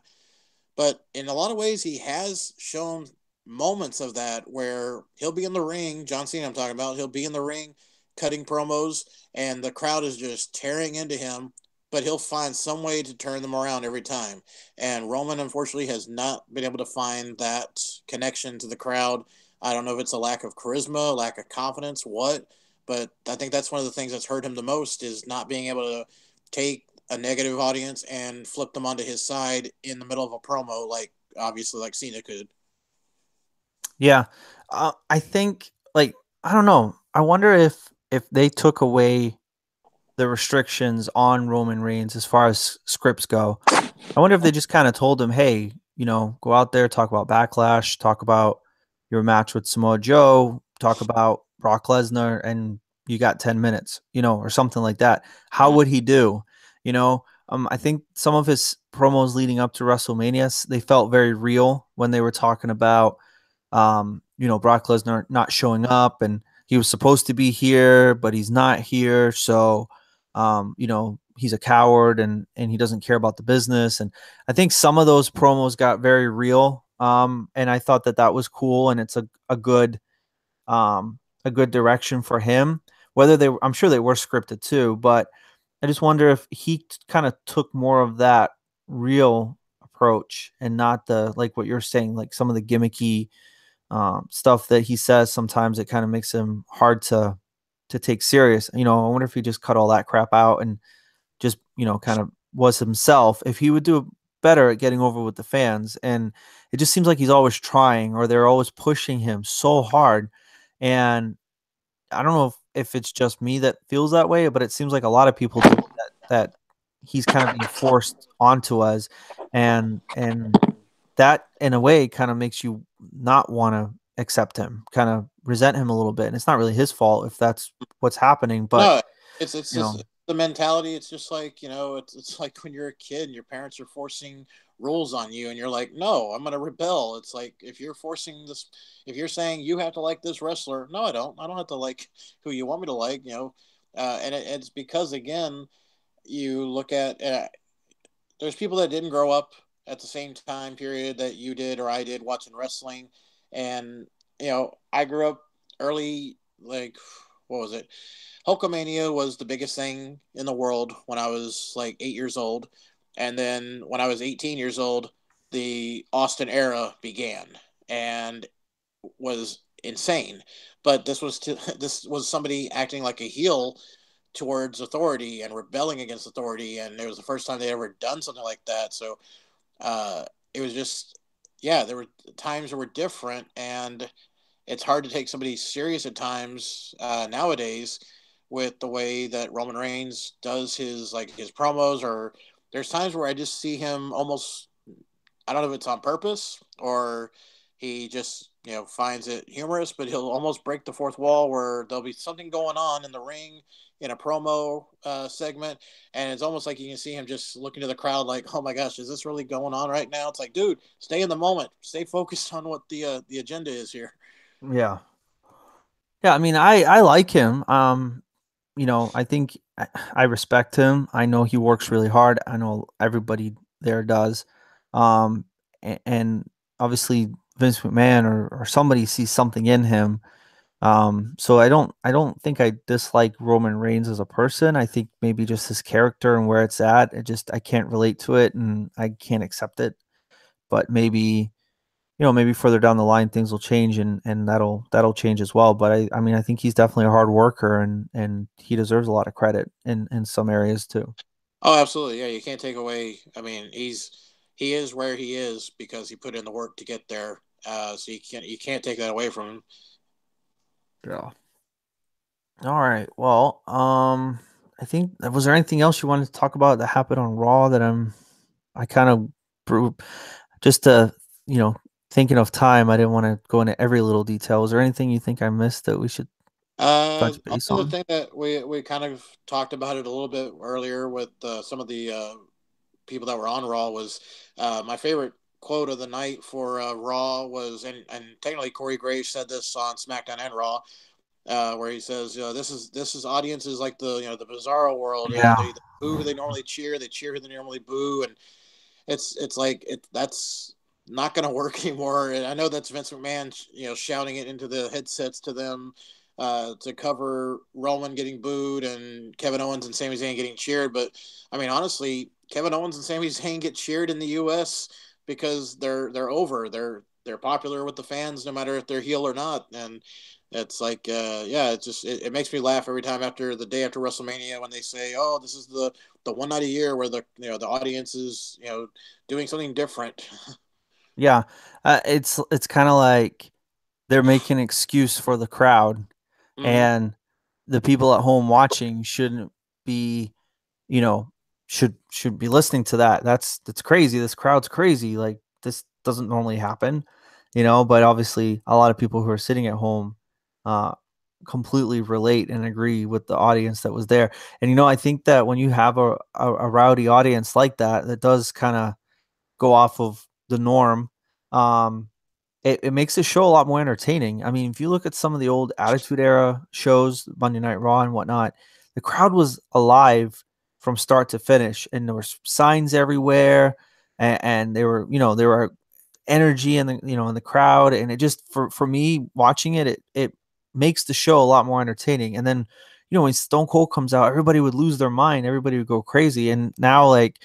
But in a lot of ways, he has shown moments of that where he'll be in the ring. John Cena, I'm talking about, he'll be in the ring cutting promos, and the crowd is just tearing into him, but he'll find some way to turn them around every time. And Roman, unfortunately, has not been able to find that connection to the crowd. I don't know if it's a lack of charisma, lack of confidence, what, but I think that's one of the things that's hurt him the most, is not being able to take a negative audience and flip them onto his side in the middle of a promo, like obviously like Cena could. Yeah. I think like I don't know. I wonder if they took away the restrictions on Roman Reigns as far as scripts go. I wonder if they just kind of told him, "Hey, go out there, talk about Backlash, talk about your match with Samoa Joe, talk about Brock Lesnar, and you got 10 minutes, or something like that." How Mm-hmm. would he do? I think some of his promos leading up to WrestleMania, they felt very real when they were talking about, Brock Lesnar not showing up, and he was supposed to be here, but he's not here. So, he's a coward, and he doesn't care about the business. And I think some of those promos got very real. And I thought that was cool, and it's a good direction for him. I'm sure they were scripted too, but I just wonder if he kind of took more of that real approach and not the, like what you're saying, like some of the gimmicky stuff that he says. Sometimes it kind of makes him hard to take serious. I wonder if he just cut all that crap out and just kind of was himself. If he would do better at getting over with the fans. And it just seems like he's always trying, or they're always pushing him so hard. And I don't know if it's just me that feels that way, but it seems like a lot of people do, that he's kind of being forced onto us. And that in a way kind of makes you not want to accept him, kind of resent him a little bit. And it's not really his fault if that's what's happening, but No, it's you just know, the mentality. It's just like it's like when you're a kid and your parents are forcing rules on you, and you're like, no, I'm gonna rebel. It's like, if you're forcing this, if you're saying you have to like this wrestler, no, I don't have to like who you want me to like, and it's because, again, you look at there's people that didn't grow up at the same time period that you did or I did watching wrestling, and I grew up early, like, what was it? Hulkamania was the biggest thing in the world when I was like 8 years old, and then when I was 18 years old, the Austin era began and was insane. But this was somebody acting like a heel towards authority and rebelling against authority, and it was the first time they ever done something like that. So uh, it was just, yeah, there were times that were different, and it's hard to take somebody serious at times nowadays with the way that Roman Reigns does his promos. Or there's times where I just see him almost, I don't know if it's on purpose or he just finds it humorous, but he'll almost break the fourth wall where there'll be something going on in the ring in a promo segment, and it's almost like you can see him just looking to the crowd like, "Oh my gosh, is this really going on right now?" It's like, dude, stay in the moment, stay focused on what the agenda is here. Yeah. Yeah, I mean, I like him. I think I respect him. I know he works really hard. I know everybody there does. And obviously Vince McMahon or somebody sees something in him. So I don't think I dislike Roman Reigns as a person. I think maybe just his character and where it's at. I can't relate to it and I can't accept it. But maybe further down the line things will change and that'll change as well. But I mean I think he's definitely a hard worker and he deserves a lot of credit in some areas too. Oh, absolutely, yeah. You can't take away. I mean, he is where he is because he put in the work to get there. So you can't take that away from him. Yeah. All right. Well, I think was there anything else you wanted to talk about that happened on Raw that I kind of just you know thinking of time. I didn't want to go into every little detail. Was there anything you think I missed that we should touch base Only the on? thing that we kind of talked about it a little bit earlier with some of the people that were on Raw was my favorite quote of the night for Raw was, and technically Corey Graves said this on SmackDown and Raw, where he says, this is audiences like the Bizarro world. Yeah. They boo who they normally cheer, they cheer who they normally boo, and it's like that's not going to work anymore. And I know that's Vince McMahon, shouting it into the headsets to them to cover Roman getting booed and Kevin Owens and Sami Zayn getting cheered. But I mean, honestly, Kevin Owens and Sami Zayn get cheered in the U.S. because they're over. They're popular with the fans, no matter if they're heel or not. And it's like, yeah, it makes me laugh every time after the day after WrestleMania when they say, "Oh, this is the one night a year where the audience is doing something different." Yeah. It's kind of like they're making an excuse for the crowd, Hmm. and the people at home watching shouldn't be, you know, should be listening to that. That's crazy. This crowd's crazy. Like this doesn't normally happen, but obviously a lot of people who are sitting at home uh completely relate and agree with the audience that was there. And I think that when you have a rowdy audience like that, that does kind of go off of the norm. Um it makes the show a lot more entertaining. I mean, if you look at some of the old Attitude Era shows, Monday Night Raw and whatnot, the crowd was alive from start to finish, and there were signs everywhere, and there were energy in the crowd, and it just for me watching it makes the show a lot more entertaining. And then when Stone Cold comes out, everybody would lose their mind, everybody would go crazy, and now like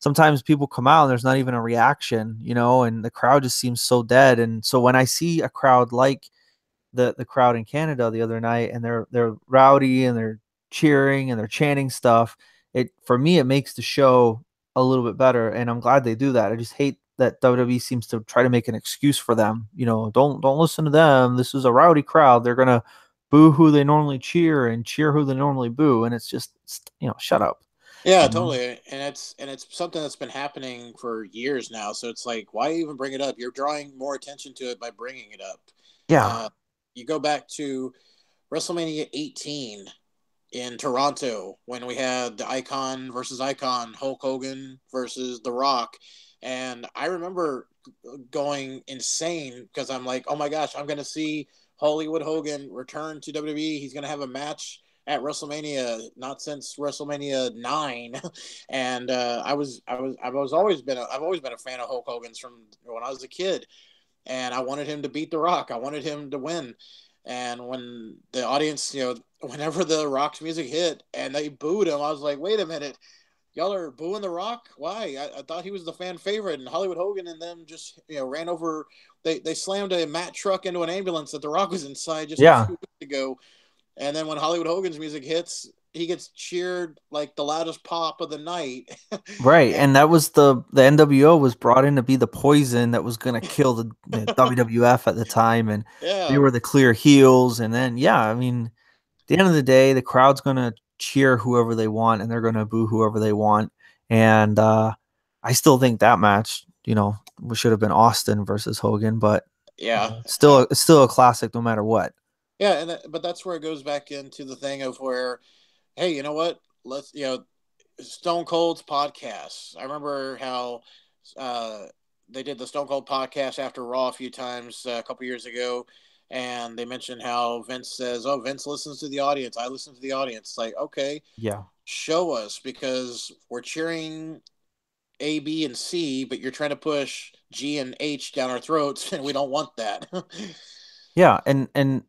sometimes people come out and there's not even a reaction, and the crowd just seems so dead. And so when I see a crowd like the crowd in Canada the other night, and they're rowdy and they're cheering and they're chanting stuff, it for me it makes the show a little bit better, and I'm glad they do that. I just hate that WWE seems to try to make an excuse for them. Don't listen to them. This is a rowdy crowd. They're gonna boo who they normally cheer and cheer who they normally boo, and it's just shut up. Yeah, You know? totally. And it's something that's been happening for years now. So it's like, why even bring it up? You're drawing more attention to it by bringing it up. Yeah. Uh, you go back to WrestleMania 18 in Toronto when we had the Icon versus Icon, Hulk Hogan versus The Rock. And I remember going insane because I'm like, oh my gosh, I'm going to see Hollywood Hogan return to WWE. He's going to have a match at WrestleMania, not since WrestleMania 9. And I've always been a fan of Hulk Hogan's from when I was a kid, and I wanted him to beat The Rock. I wanted him to win. And when the audience, whenever The Rock's music hit and they booed him, I was like, wait a minute, y'all are booing The Rock? Why? I thought he was the fan favorite, and Hollywood Hogan and them just ran over. They slammed a Matt truck into an ambulance that The Rock was inside just a Yeah. few weeks ago. And then when Hollywood Hogan's music hits, he gets cheered like the loudest pop of the night. Right, And and that was the NWO was brought in to be the poison that was gonna kill the WWF at the time, and they yeah, were the clear heels, and then, yeah, I mean, at the end of the day, the crowd's gonna cheer whoever they want, and they're gonna boo whoever they want, and, I still think that match, should have been Austin versus Hogan, but, yeah, it's still a classic no matter what. yeah. But that's where it goes back into the thing of where, hey, you know what? Let's Stone Cold's podcast. I remember how uh, they did the Stone Cold podcast after Raw a few times a couple years ago, and they mentioned how Vince says, "Oh, Vince listens to the audience. I listen to the audience." Like, okay, Yeah. show us because we're cheering A, B, and C, but you're trying to push G and H down our throats, and we don't want that. Yeah, and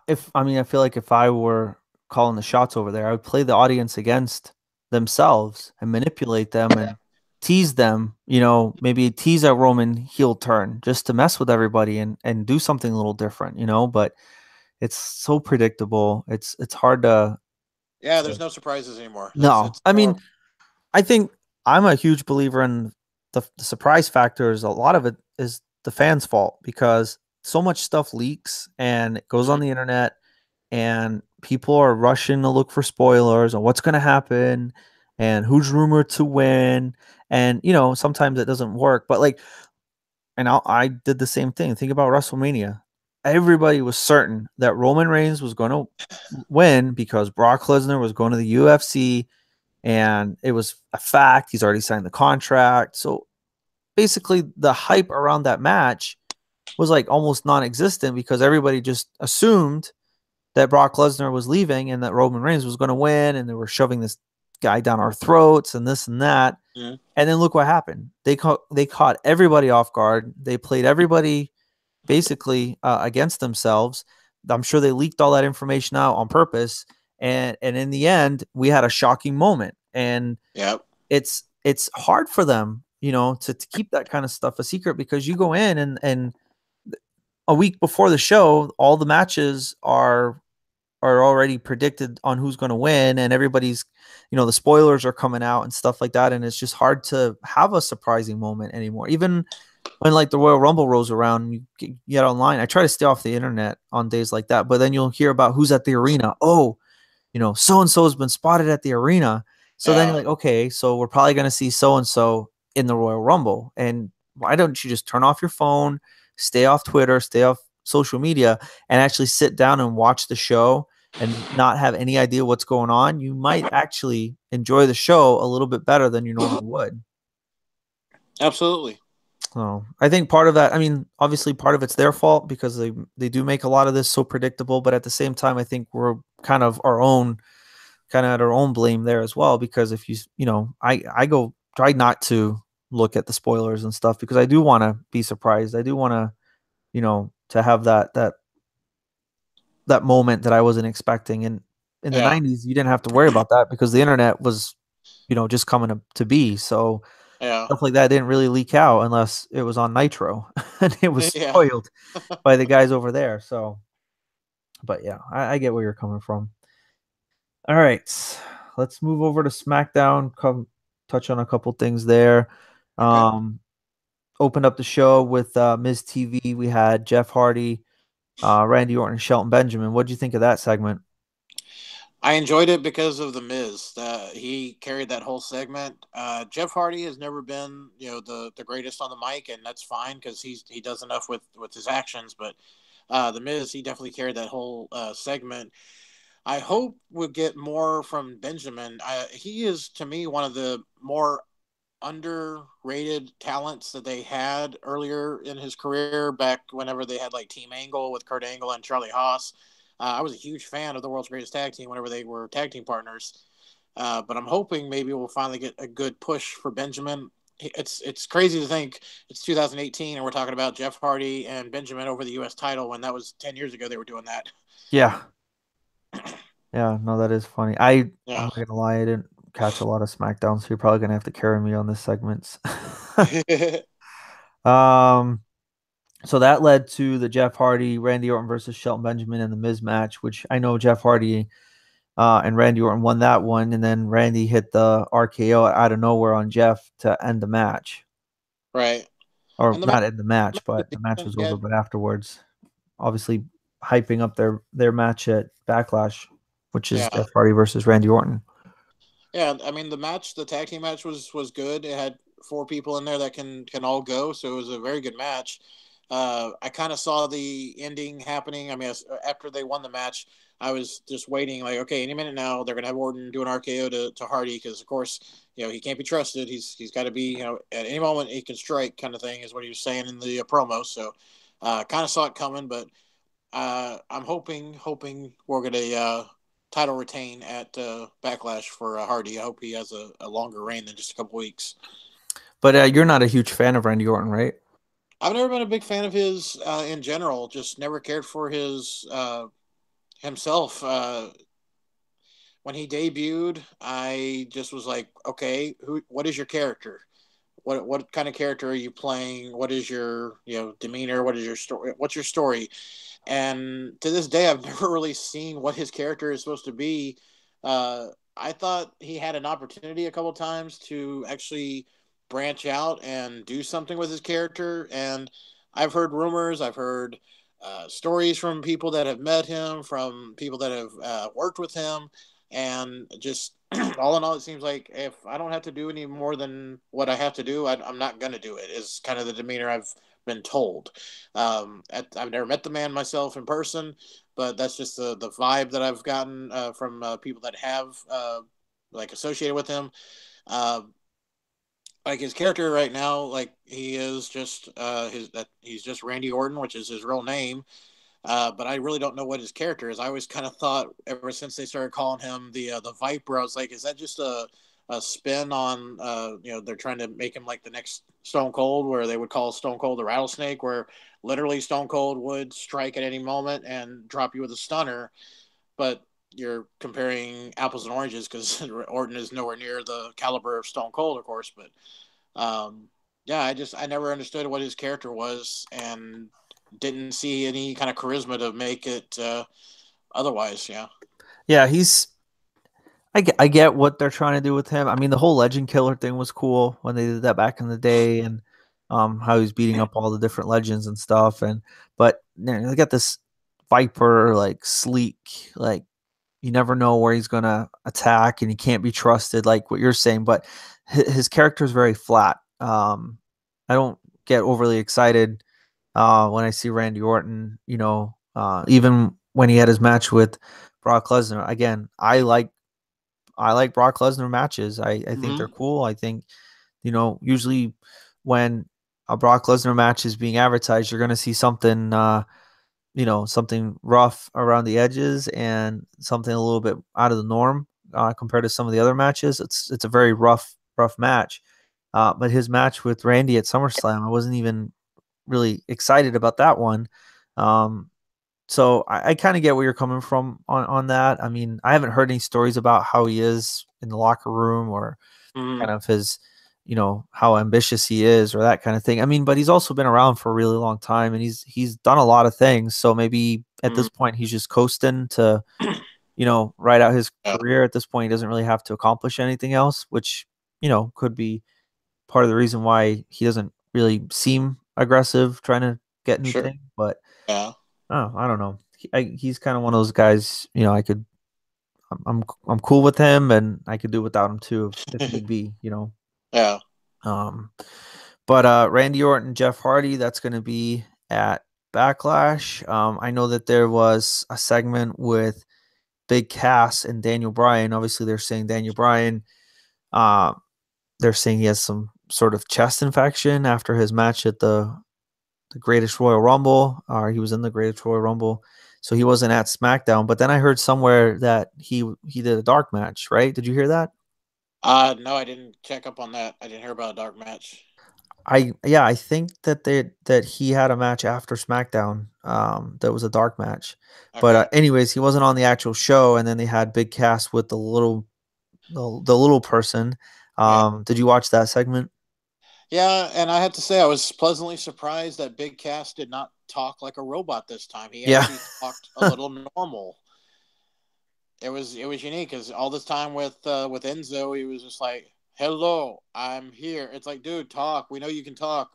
if I mean, I feel like if I were calling the shots over there, I would play the audience against themselves and manipulate them and tease them, maybe tease a Roman heel turn just to mess with everybody and do something a little different. But it's so predictable. It's hard Yeah, there's to no surprises anymore. no. It's I more. mean, I think I'm a huge believer in the surprise factors. A lot of it is the fans' fault because so much stuff leaks and it goes on Mhm. the internet and people are rushing to look for spoilers on what's going to happen and who's rumored to win. And, sometimes it doesn't work, but I did the same thing. Think about WrestleMania. Everybody was certain that Roman Reigns was going to win because Brock Lesnar was going to the UFC and it was a fact. He's already signed the contract. So basically, the hype around that match was like almost non existent because everybody just assumed that Brock Lesnar was leaving and that Roman Reigns was going to win, and they were shoving this guy down our throats and this and that. Mhm. And then look what happened. They caught everybody off guard. They played everybody basically against themselves. I'm sure they leaked all that information out on purpose. And in the end, we had a shocking moment. And Yep. it's hard for them, to keep that kind of stuff a secret because you go in and a week before the show, all the matches are already predicted on who's going to win and everybody's the spoilers are coming out and stuff like that, and it's just hard to have a surprising moment anymore. Even when like the Royal Rumble rolls around, you get online. I try to stay off the internet on days like that, but then you'll hear about who's at the arena. Oh, so and so has been spotted at the arena. So then you're Yeah. like, okay, so we're probably going to see so and so in the Royal Rumble. And why don't you just turn off your phone, stay off Twitter, stay off social media, and actually sit down and watch the show and not have any idea what's going on? You might actually enjoy the show a little bit better than you normally would. Absolutely. So I think part of that, I mean, obviously part of it's their fault because they do make a lot of this so predictable, but at the same time, I think we're kind of at our own blame there as well. Because if I go try not to look at the spoilers and stuff because I do want to be surprised. I do want to to have that moment that I wasn't expecting. And in the Yeah. '90s, you didn't have to worry about that because the internet was just coming to be. So Yeah. stuff like that didn't really leak out unless it was on Nitro and it was Yeah. spoiled by the guys over there. So, but yeah, I get where you're coming from. All right, let's move over to SmackDown. Come touch on a couple things there. Okay. Um, Opened up the show with Miz TV. We had Jeff Hardy, Randy Orton, and Shelton Benjamin. What did you think of that segment? I enjoyed it because of the Miz. He carried that whole segment. Jeff Hardy has never been, the greatest on the mic, and that's fine because he does enough with his actions. But the Miz, he definitely carried that whole segment. I hope we'll get more from Benjamin. He is to me one of the more underrated talents that they had earlier in his career, back whenever they had like Team Angle with Kurt Angle and Charlie Haas. I was a huge fan of the World's Greatest Tag Team whenever they were tag team partners. But I'm hoping maybe we'll finally get a good push for Benjamin. It's crazy to think it's 2018 and we're talking about Jeff Hardy and Benjamin over the U.S. title when that was 10 years ago they were doing that. Yeah. Yeah, no, that is funny. I'm Yeah. not gonna lie, I didn't catch a lot of SmackDown, so you're probably gonna have to carry me on this segments. Um, so that led to the Jeff Hardy, Randy Orton versus Shelton Benjamin and the Miz match, which I know Jeff Hardy and Randy Orton won that one, and then Randy hit the RKO out of nowhere on Jeff to end the match, Right. or And the not end the match, match but the match was over. yeah, But afterwards, obviously hyping up their match at Backlash, which is yeah. Jeff Hardy versus Randy Orton. Yeah, I mean the tag team match was good. It had four people in there that can all go, so it was a very good match. I kind of saw the ending happening. I mean, after they won the match, I was just waiting, like, okay, any minute now they're gonna have Orton do an RKO to Hardy because, of course, he can't be trusted. He's got to be, at any moment he can strike, kind of thing, is what he was saying in the promo. So, kind of saw it coming, but I'm hoping we're gonna title retain at Backlash for Hardy. I hope he has a longer reign than just a couple weeks. But you're not a huge fan of Randy Orton, right? I've never been a big fan of his in general. Just never cared for his himself. When he debuted, I just was like, okay, what is your character? What kind of character are you playing? What is your demeanor? What is your story? What's your story? And to this day, I've never really seen what his character is supposed to be. Uh, I thought he had an opportunity a couple times to actually branch out and do something with his character. And I've heard rumors, I've heard stories from people that have met him, from people that have worked with him, and just all in all, it seems like if I don't have to do any more than what I have to do, I'm not going to do it. Is kind of the demeanor I've been told. I've never met the man myself in person, but that's just the vibe that I've gotten from people that have like associated with him. Uh, like his character right now, like he is just he's just Randy Orton, which is his real name. But I really don't know what his character is. I always kind of thought ever since they started calling him the Viper, I was like, is that just a spin on they're trying to make him like the next Stone Cold, where they would call Stone Cold the Rattlesnake, where literally Stone Cold would strike at any moment and drop you with a stunner. But you're comparing apples and oranges because Orton is nowhere near the caliber of Stone Cold, of course. But yeah, I never understood what his character was and didn't see any kind of charisma to make it otherwise. Yeah. Yeah, I get what they're trying to do with him. I mean, the whole Legend Killer thing was cool when they did that back in the day, and how he was beating up all the different legends and stuff. And but they got this Viper, like sleek, like you never know where he's gonna attack, and he can't be trusted, like what you're saying. But his character is very flat. I don't get overly excited when I see Randy Orton. Even when he had his match with Brock Lesnar. Again, I like Brock Lesnar matches. I think they're Mm-hmm. cool. I think, usually when a Brock Lesnar match is being advertised, you're going to see something, something rough around the edges and something a little bit out of the norm compared to some of the other matches. It's a very rough match. But his match with Randy at SummerSlam, I wasn't even really excited about that one. Um, so I kind of get where you're coming from on that. I mean, I haven't heard any stories about how he is in the locker room or Mm-hmm. kind of his, how ambitious he is or that kind of thing. I mean, but he's also been around for a really long time and he's done a lot of things. So maybe at Mm-hmm. this point he's just coasting to, ride out his Yeah. career. At this point, he doesn't really have to accomplish anything else, which, could be part of the reason why he doesn't really seem aggressive trying to get new Sure. things. But Yeah. oh, I don't know. He's kind of one of those guys. I'm cool with him, and I could do without him too if need be. Yeah. Um, but Randy Orton, Jeff Hardy, that's going to be at Backlash. I know that there was a segment with Big Cass and Daniel Bryan. Obviously, they're saying Daniel Bryan. they're saying he has some sort of chest infection after his match at the Greatest Royal Rumble, or he was in the Greatest Royal Rumble, so he wasn't at SmackDown. But then I heard somewhere that he did a dark match, right? Did you hear that? No, I didn't check up on that. I didn't hear about a dark match. I think that he had a match after SmackDown, that was a dark match. But Okay. anyways, he wasn't on the actual show, and then they had Big Cass with the little person. Yeah. Did you watch that segment? Yeah, and I had to say I was pleasantly surprised that Big Cass did not talk like a robot this time. He Yeah. actually talked a little normal. It was unique because all this time with Enzo, he was just like, "Hello, I'm here." It's like, dude, talk. We know you can talk.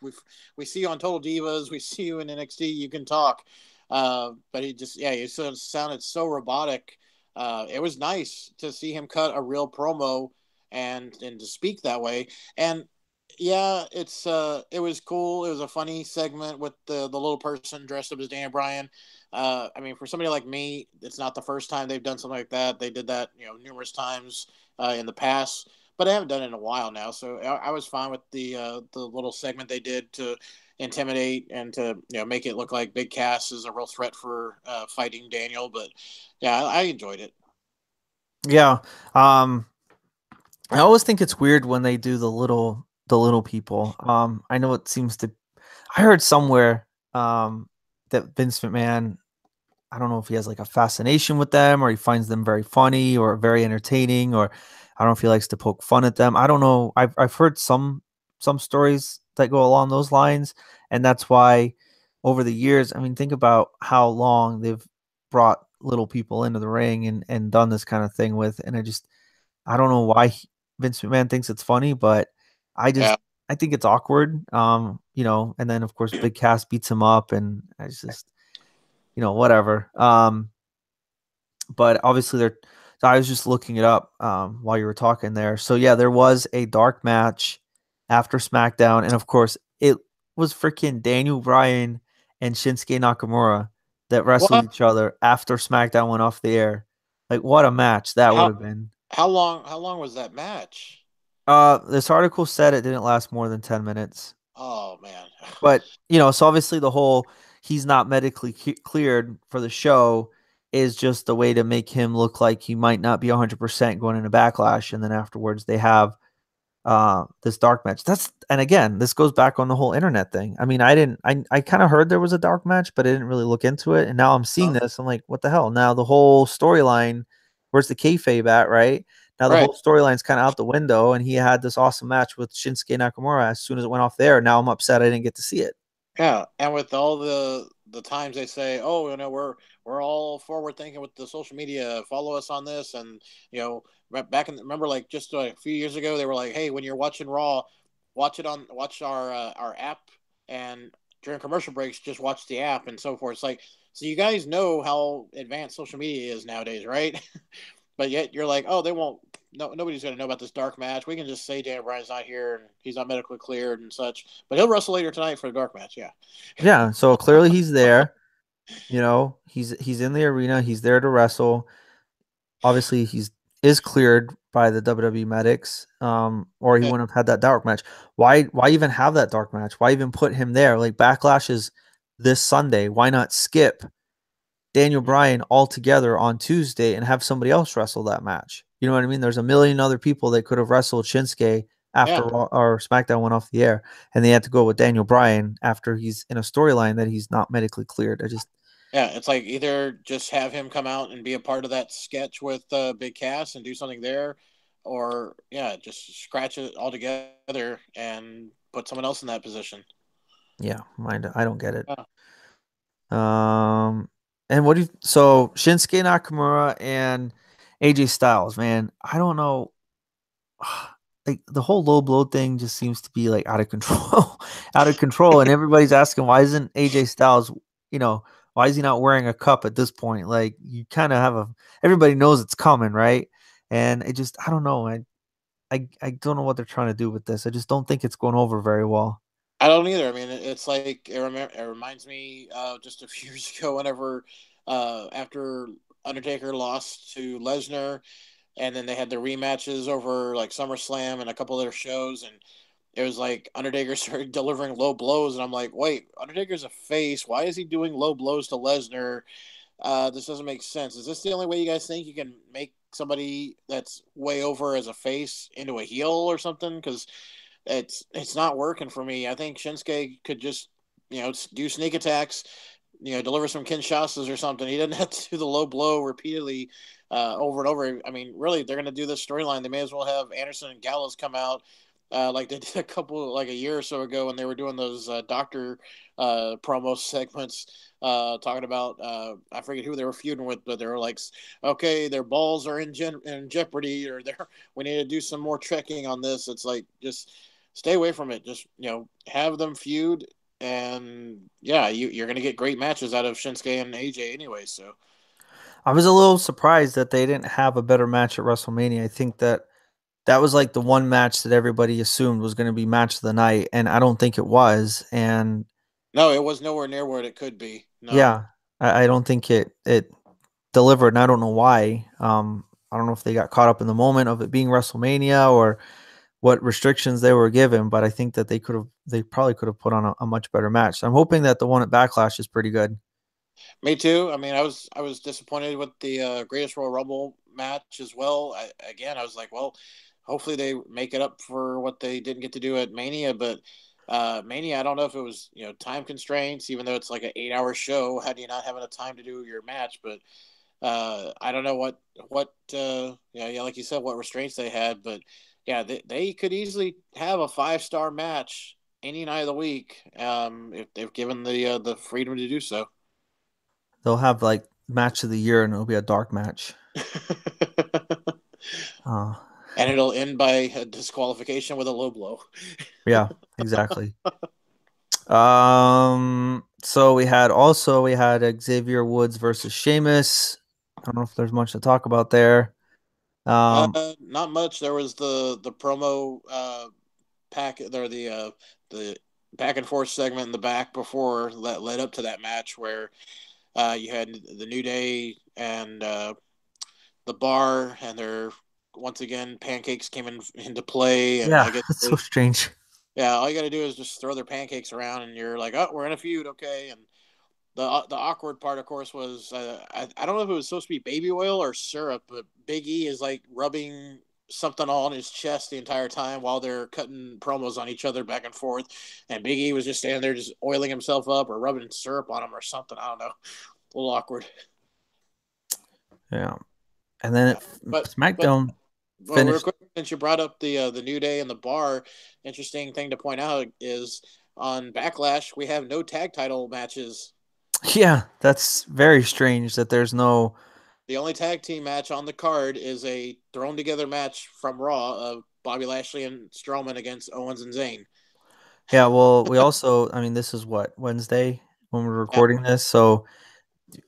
We see you on Total Divas. We see you in NXT. You can talk. But he just he sounded so robotic. It was nice to see him cut a real promo and to speak that way. And yeah, it was cool. It was a funny segment with the little person dressed up as Dan Bryan. I mean, for somebody like me, it's not the first time they've done something like that. They did that, numerous times in the past, but I haven't done it in a while now. So I was fine with the little segment they did to intimidate and to make it look like Big Cass is a real threat for fighting Daniel. But yeah, I enjoyed it. Yeah. Um, I always think it's weird when they do the little people. I know it seems to. I heard somewhere that Vince McMahon, I don't know if he has like a fascination with them or he finds them very funny or very entertaining, or I don't know if he likes to poke fun at them. I don't know. I've heard some stories that go along those lines, and that's why over the years, I mean, think about how long they've brought little people into the ring and done this kind of thing with, and I don't know why Vince McMahon thinks it's funny, but I just Yeah, I think it's awkward. And then of course Big Cass beats him up, and I just whatever. But obviously there. So I was just looking it up while you were talking there. So yeah, there was a dark match after SmackDown, and of course it was freaking Daniel Bryan and Shinsuke Nakamura that wrestled what? each other after SmackDown went off the air. Like what a match that would How have been. how long was that match? This article said it didn't last more than 10 minutes. Oh man. But, so obviously the whole he's not medically cleared for the show is just a way to make him look like he might not be 100% going into Backlash. And then afterwards they have this dark match. And again, this goes back on the whole internet thing. I mean, I kind of heard there was a dark match, but I didn't really look into it. And now I'm seeing Huh? this. I'm like, what the hell? Now the whole storyline, where's the kayfabe at, right? Now the Right. whole storyline's kind of out the window, and he had this awesome match with Shinsuke Nakamura as soon as it went off there. Now I'm upset I didn't get to see it. Yeah, and with all the times they say, "Oh, we're all forward thinking with the social media. Follow us on this," and back in remember like just a few years ago, they were like, "Hey, when you're watching Raw, watch our app, and during commercial breaks, just watch the app and so forth." It's like, so you guys know how advanced social media is nowadays, right? But yet you're like, oh, they won't. No, nobody's going to know about this dark match. We can just say Dan Bryan's not here and he's not medically cleared and such. But he'll wrestle later tonight for the dark match. Yeah, Yeah, so clearly he's there. He's in the arena. He's there to wrestle. Obviously, he's is cleared by the WWE medics, or he yeah, wouldn't have had that dark match. Why even have that dark match? Why even put him there? Like Backlash is this Sunday. Why not skip Daniel Bryan altogether on Tuesday and have somebody else wrestle that match? You know what I mean? There's a million other people that could have wrestled Shinsuke after yeah. Raw or SmackDown went off the air, and they had to go with Daniel Bryan after he's in a storyline that he's not medically cleared. I just Yeah, it's like either just have him come out and be a part of that sketch with Big Cass and do something there, or yeah, just scratch it all together and put someone else in that position. yeah, mind I don't get it. Yeah. Um, and what do you so Shinsuke Nakamura and AJ Styles, man, I don't know. Like the whole low blow thing just seems to be like out of control, out of control. And everybody's asking why isn't AJ Styles, you know, why is he not wearing a cup at this point? Like you kind of have everybody knows it's coming, right? And it just I don't know. I don't know what they're trying to do with this. I just don't think it's going over very well. I don't either. I mean, it's like it reminds me just a few years ago, whenever after Undertaker lost to Lesnar, and then they had the rematches over like SummerSlam and a couple other shows, and it was like Undertaker started delivering low blows, and I'm like, wait, Undertaker's a face. Why is he doing low blows to Lesnar? This doesn't make sense. Is this the only way you guys think you can make somebody that's way over as a face into a heel or something? Because it's not working for me. I think Shinsuke could just do sneak attacks, deliver some Kinshasas or something. He doesn't have to do the low blow repeatedly over and over. I mean, really, they're going to do this storyline. They may as well have Anderson and Gallows come out like they did like a year or so ago when they were doing those doctor promo segments talking about I forget who they were feuding with, but they were like, okay, their balls are in jeopardy, or we need to do some more checking on this. It's like just stay away from it. Just have them feud, and yeah, you're gonna get great matches out of Shinsuke and AJ anyway. So I was a little surprised that they didn't have a better match at WrestleMania. I think that was like the one match that everybody assumed was going to be match of the night, and I don't think it was. And no, it was nowhere near what it could be. No. yeah, I don't think it delivered, and I don't know why. I don't know if they got caught up in the moment of it being WrestleMania or what restrictions they were given, but I think that they probably could have put on a much better match. So I'm hoping that the one at Backlash is pretty good. Me too. I mean, I was disappointed with the Greatest Royal Rumble match as well. I was like, well, hopefully they make it up for what they didn't get to do at Mania. But Mania, I don't know if it was time constraints, even though it's like an 8-hour show. How do you not have enough time to do your match? But I don't know what like you said, what restraints they had. But yeah, they could easily have a 5-star match any night of the week if they've given the freedom to do so. They'll have like match of the year, and it'll be a dark match. Uh, And it'll end by a disqualification with a low blow. yeah, exactly. So we had Xavier Woods versus Sheamus. I don't know if there's much to talk about there. Um, Not much. There was the promo pack there, the back and forth segment in the back before that led up to that match where you had the New Day and the Bar, and their once again pancakes came into play, and yeah, I guess that's so strange. yeah, all you got to do is just throw their pancakes around, and you're like, oh, we're in a feud, okay, and the awkward part, of course, was I don't know if it was supposed to be baby oil or syrup, but Big E is like rubbing something on his chest the entire time while they're cutting promos on each other back and forth, and Big E was just standing there just oiling himself up or rubbing syrup on him or something. I don't know, a little awkward. Yeah, and then Yeah, but SmackDown well, real finished. quick, since you brought up the New Day and the Bar, interesting thing to point out is on Backlash we have no tag title matches. Yeah, that's very strange that there's no. The only tag team match on the card is a thrown together match from Raw of Bobby Lashley and Strowman against Owens and Zayn. Yeah, well, we also, I mean, this is what, Wednesday when we're Yeah. recording this, so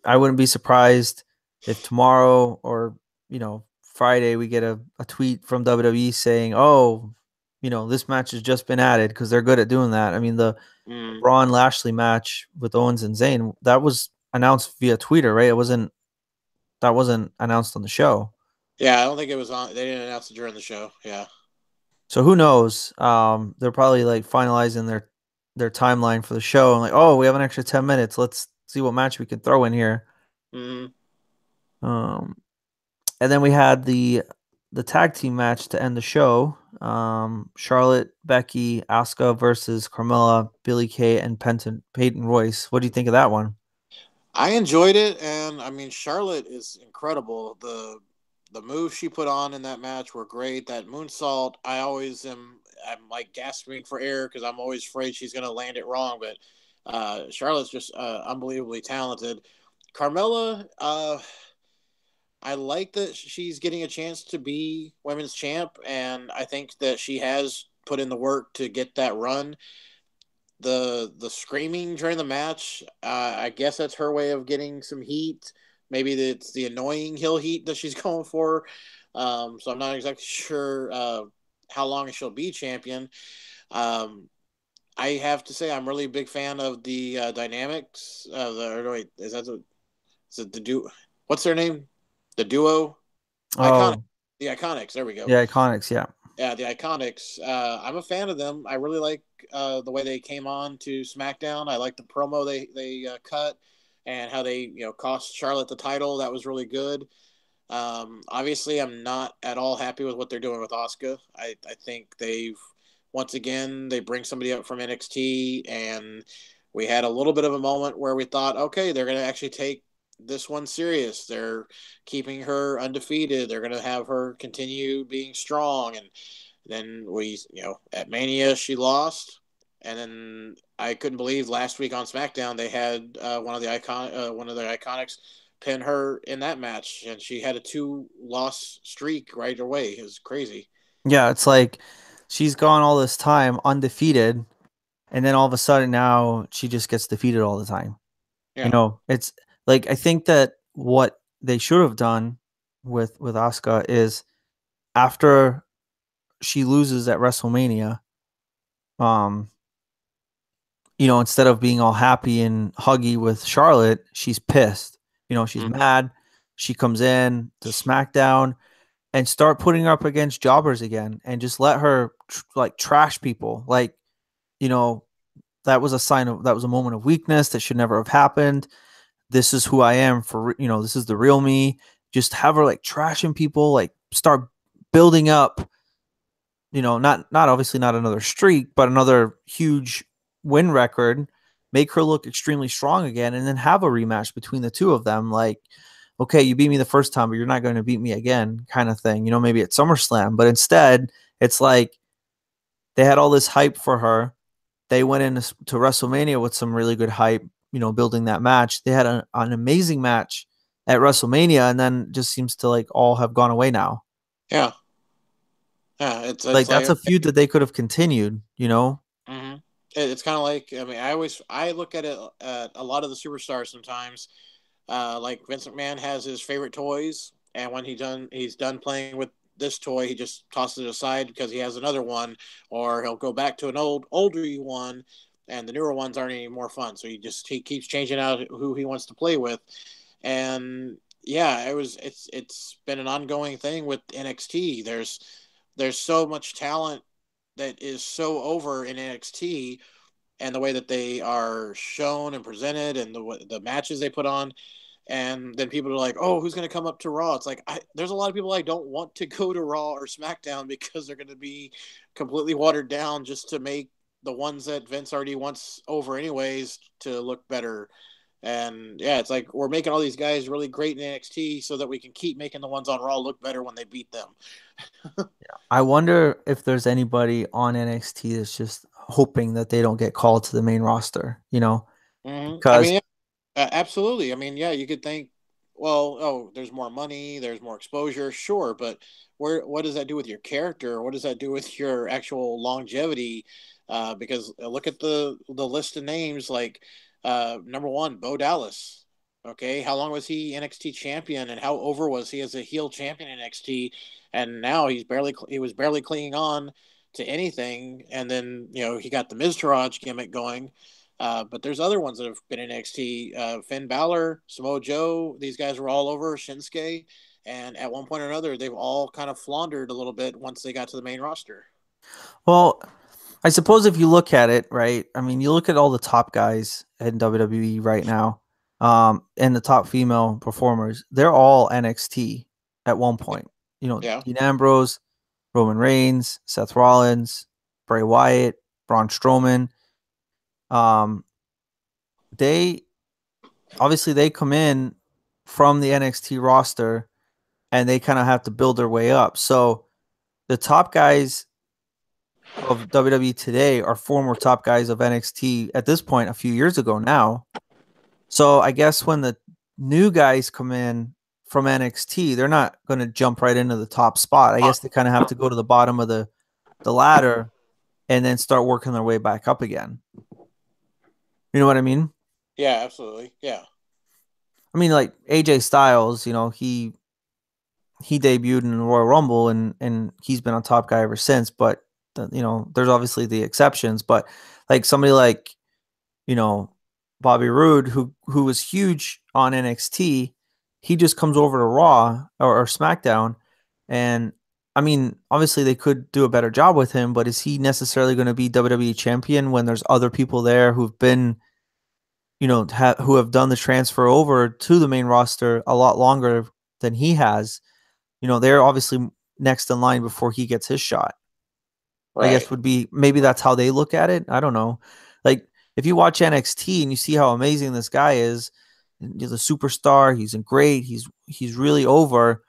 I wouldn't be surprised if tomorrow or, Friday we get a tweet from WWE saying, "Oh, this match has just been added," because they're good at doing that. I mean, the Mm. Braun Lashley match with Owens and Zayn, that was announced via Twitter, right? That wasn't announced on the show. Yeah, I don't think it was on. They didn't announce it during the show. Yeah. So who knows? They're probably like finalizing their timeline for the show and like, oh, we have an extra 10 minutes. Let's see what match we can throw in here. Mm. Um, and then we had the tag team match to end the show. Charlotte, Becky, Asuka versus Carmella, Billy Kay, and Peyton Royce. What do you think of that one? I enjoyed it, and I mean Charlotte is incredible. The moves she put on in that match were great. That moonsault, I'm like gasping for air because I'm always afraid she's gonna land it wrong. But Charlotte's just unbelievably talented. Carmella, I like that she's getting a chance to be women's champ, and I think that she has put in the work to get that run. The screaming during the match, I guess that's her way of getting some heat. Maybe it's the annoying heel heat that she's going for. So I'm not exactly sure how long she'll be champion. Um, I have to say I'm really a big fan of the dynamics. Wait, is that is it the duo? What's their name? The duo icon. Oh, The Iconics. There we The go. Iconics, yeah. Yeah, the Iconics. I'm a fan of them. I really like the way they came on to SmackDown. I like the promo they cut and how they cost Charlotte the title. That was really good. Obviously, I'm not at all happy with what they're doing with Asuka. I think they've once again they bring somebody up from NXT, and we had a little bit of a moment where we thought, okay, they're going to actually take this one serious. They're keeping her undefeated. They're going to have her continue being strong, and then at Mania she lost, and then I couldn't believe last week on SmackDown they had one of the Iconics pin her in that match, and she had a 2-loss streak right away. It was crazy. Yeah, it's like she's gone all this time undefeated, and then all of a sudden now she just gets defeated all the time. Yeah. It's like I think that what they should have done with Asuka is after she loses at WrestleMania, um, instead of being all happy and huggy with Charlotte, she's pissed. She's Mm-hmm. mad. She comes in to SmackDown and start putting her up against jobbers again and just let her like trash people. Like, you know, that was a moment of weakness that should never have happened. This is who I am this is the real me. Just have her like trashing people, like start building up, not obviously not another streak, but another huge win record, make her look extremely strong again, and then have a rematch between the two of them. Like, okay, you beat me the first time, but you're not going to beat me again, kind of thing. Maybe at SummerSlam, but instead, it's like they had all this hype for her. They went into to WrestleMania with some really good hype, building that match. They had an amazing match at WrestleMania, and then just seems to like all have gone away now. Yeah. Yeah. It's Like like that's a okay. feud that they could have continued. Mm-hmm. It's kind of like, I mean, I look at it at a lot of the superstars sometimes. Like Vince McMahon has his favorite toys, and when he's done playing with this toy, he just tosses it aside because he has another one, or he'll go back to an older one, and the newer ones aren't any more fun. So he keeps changing out who he wants to play with, and yeah, it's been an ongoing thing with NXT. There's so much talent that is so over in NXT, and the way that they are shown and presented, and the matches they put on, and then people are like, "Oh, who's going to come up to Raw?" It's like there's a lot of people I don't want to go to Raw or SmackDown because they're going to be completely watered down just to make the ones that Vince already wants over anyways to look better. And yeah, it's like we're making all these guys really great in NXT so that we can keep making the ones on Raw look better when they beat them. I wonder if there's anybody on NXT that's just hoping that they don't get called to the main roster, I because mean, yeah, absolutely. I mean, yeah, you could think, well, oh, there's more money, there's more exposure, sure, but what does that do with your character? What does that do with your actual longevity? Because look at the list of names, like number one, Bo Dallas. Okay, how long was he NXT champion, and how over was he as a heel champion in NXT? And now he was barely clinging on to anything, and then he got the Miztourage gimmick going. But there's other ones that have been in NXT. Finn Balor, Samoa Joe, these guys were all over Shinsuke. And at one point or another, they've all kind of floundered a little bit once they got to the main roster. well, I suppose if you look at it, right? I mean, you look at all the top guys in WWE right now, and the top female performers, they're all NXT at one point. Yeah. Dean Ambrose, Roman Reigns, Seth Rollins, Bray Wyatt, Braun Strowman. Um, they obviously they come in from the NXT roster and they kind of have to build their way up. So the top guys of WWE today are former top guys of NXT at this point a few years ago now. So I guess when the new guys come in from NXT, they're not going to jump right into the top spot. I guess they kind of have to go to the bottom of the ladder and then start working their way back up again. You know what I mean? Yeah, absolutely. Yeah. I mean, like AJ Styles, he debuted in the Royal Rumble and he's been a top guy ever since. But there's obviously the exceptions. But like somebody like you know Bobby Roode, who was huge on NXT, he just comes over to Raw or SmackDown, And I mean, obviously they could do a better job with him, but is he necessarily going to be WWE champion when there's other people there who've been, who have done the transfer over to the main roster a lot longer than he has? They're obviously next in line before he gets his shot. I guess Right. would be maybe that's how they look at it. I don't know. Like if you watch NXT and you see how amazing this guy is, he's a superstar, he's great, he's really over,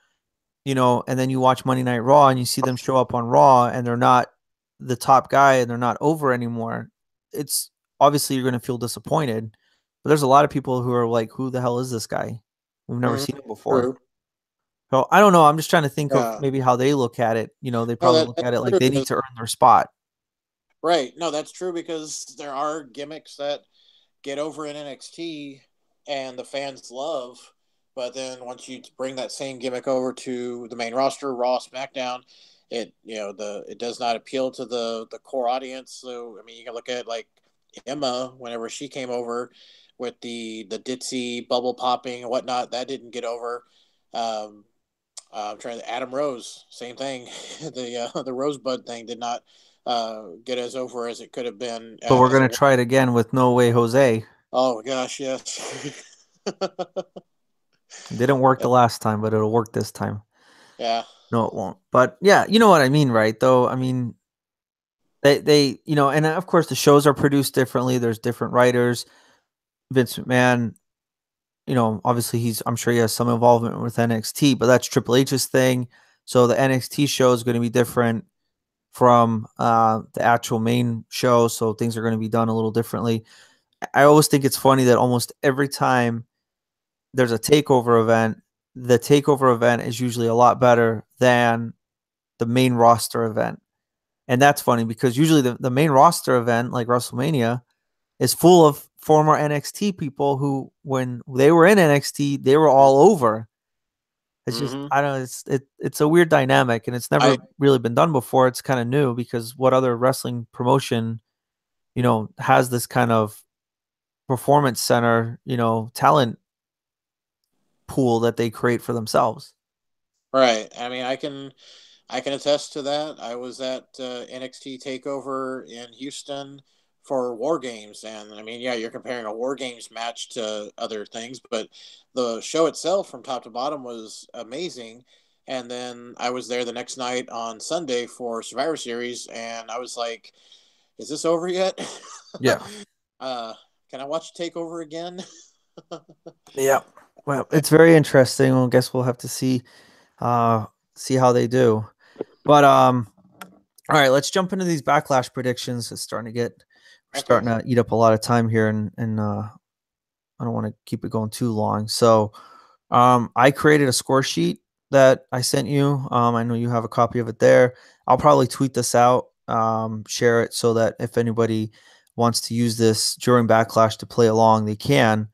and then you watch Monday Night Raw and you see them show up on Raw and they're not the top guy and they're not over anymore. It's obviously you're going to feel disappointed. But there's a lot of people who are like, who the hell is this guy? We've never Mhm. seen him before. True. So I don't know. I'm just trying to think of Yeah. maybe how they look at it. They No, probably look that's at it like true they need because to earn their spot. right. No, that's true because there are gimmicks that get over in NXT and the fans love, but then once you bring that same gimmick over to the main roster, Raw, SmackDown, it does not appeal to the core audience. So I mean, you can look at like Emma whenever she came over with the ditzy bubble popping and whatnot, that didn't get over. Um, I'm trying to Adam Rose, same thing. The Rosebud thing did not get as over as it could have been But we're as gonna it. try it again with No Way Jose. Oh gosh, yes. It didn't work the last time, but it'll work this time. Yeah. No, it won't. But yeah, you know what I mean, right? Though I mean, and of course the shows are produced differently. There's different writers. Vince McMahon, obviously I'm sure he has some involvement with NXT, but that's Triple H's thing. So the NXT show is going to be different from the actual main show. So things are going to be done a little differently. I always think it's funny that almost every time there's a takeover event, the takeover event is usually a lot better than the main roster event. And that's funny because usually the main roster event, like WrestleMania, is full of former NXT people who, when they were in NXT, they were all over. It's just Mm-hmm. I don't know. It's a weird dynamic, and it's I never really been done before. It's kind of new because what other wrestling promotion, has this kind of performance center, talent pool that they create for themselves? right. I mean, I can attest to that. I was at NXT Takeover in Houston for War Games, and I mean, yeah, you're comparing a War Games match to other things, but the show itself, from top to bottom, was amazing. And then I was there the next night on Sunday for Survivor Series, and I was like, "Is this over yet? Yeah. uh, can I watch Takeover again?" Yeah. Well, it's very interesting. Well, I guess we'll have to uh see how they do. But all right, let's jump into these backlash predictions. We're Okay. starting to eat up a lot of time here and I don't want to keep it going too long. So I created a score sheet that I sent you. I know you have a copy of it there. I'll probably tweet this out, share it so that if anybody wants to use this during backlash to play along, they can.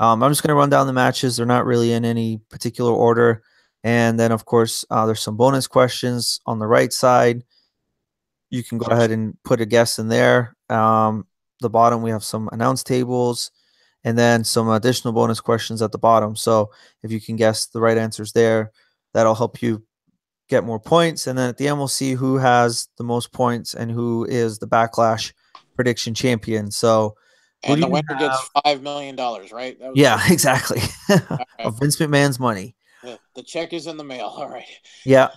I'm just going to run down the matches. They're not really in any particular order. And then, of course, there's some bonus questions on the right side. You can go ahead and put a guess in there. The bottom, we have some announce tables and then some additional bonus questions at the bottom. So if you can guess the right answers there, that'll help you get more points. And then at the end, we'll see who has the most points and who is the backlash prediction champion. So who And do the you winner gets have? $5 million, right? That was Yeah, the exactly. all right. Of Vince McMahon's money. The check is in the mail. All right. Yeah.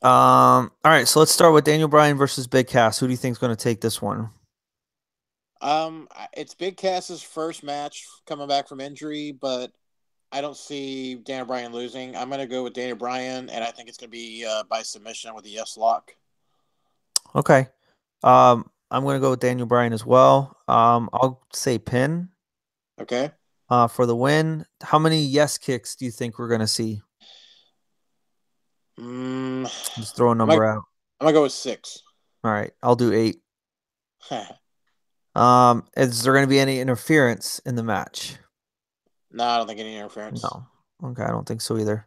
All right. So let's start with Daniel Bryan versus Big Cass. Who do you think is going to take this one? It's Big Cass's first match coming back from injury, but I don't see Daniel Bryan losing. I'm going to go with Daniel Bryan, and I think it's going to be by submission with a yes lock. Okay. I'm going to go with Daniel Bryan as well. I'll say pin Okay. for the win. How many yes kicks do you think we're going to see? Mm, Just throw a I'm gonna, number out. I'm gonna go with 6. All right. I'll do 8. Is there going to be any interference in the match? No, I don't think any interference. No. Okay. I don't think so either.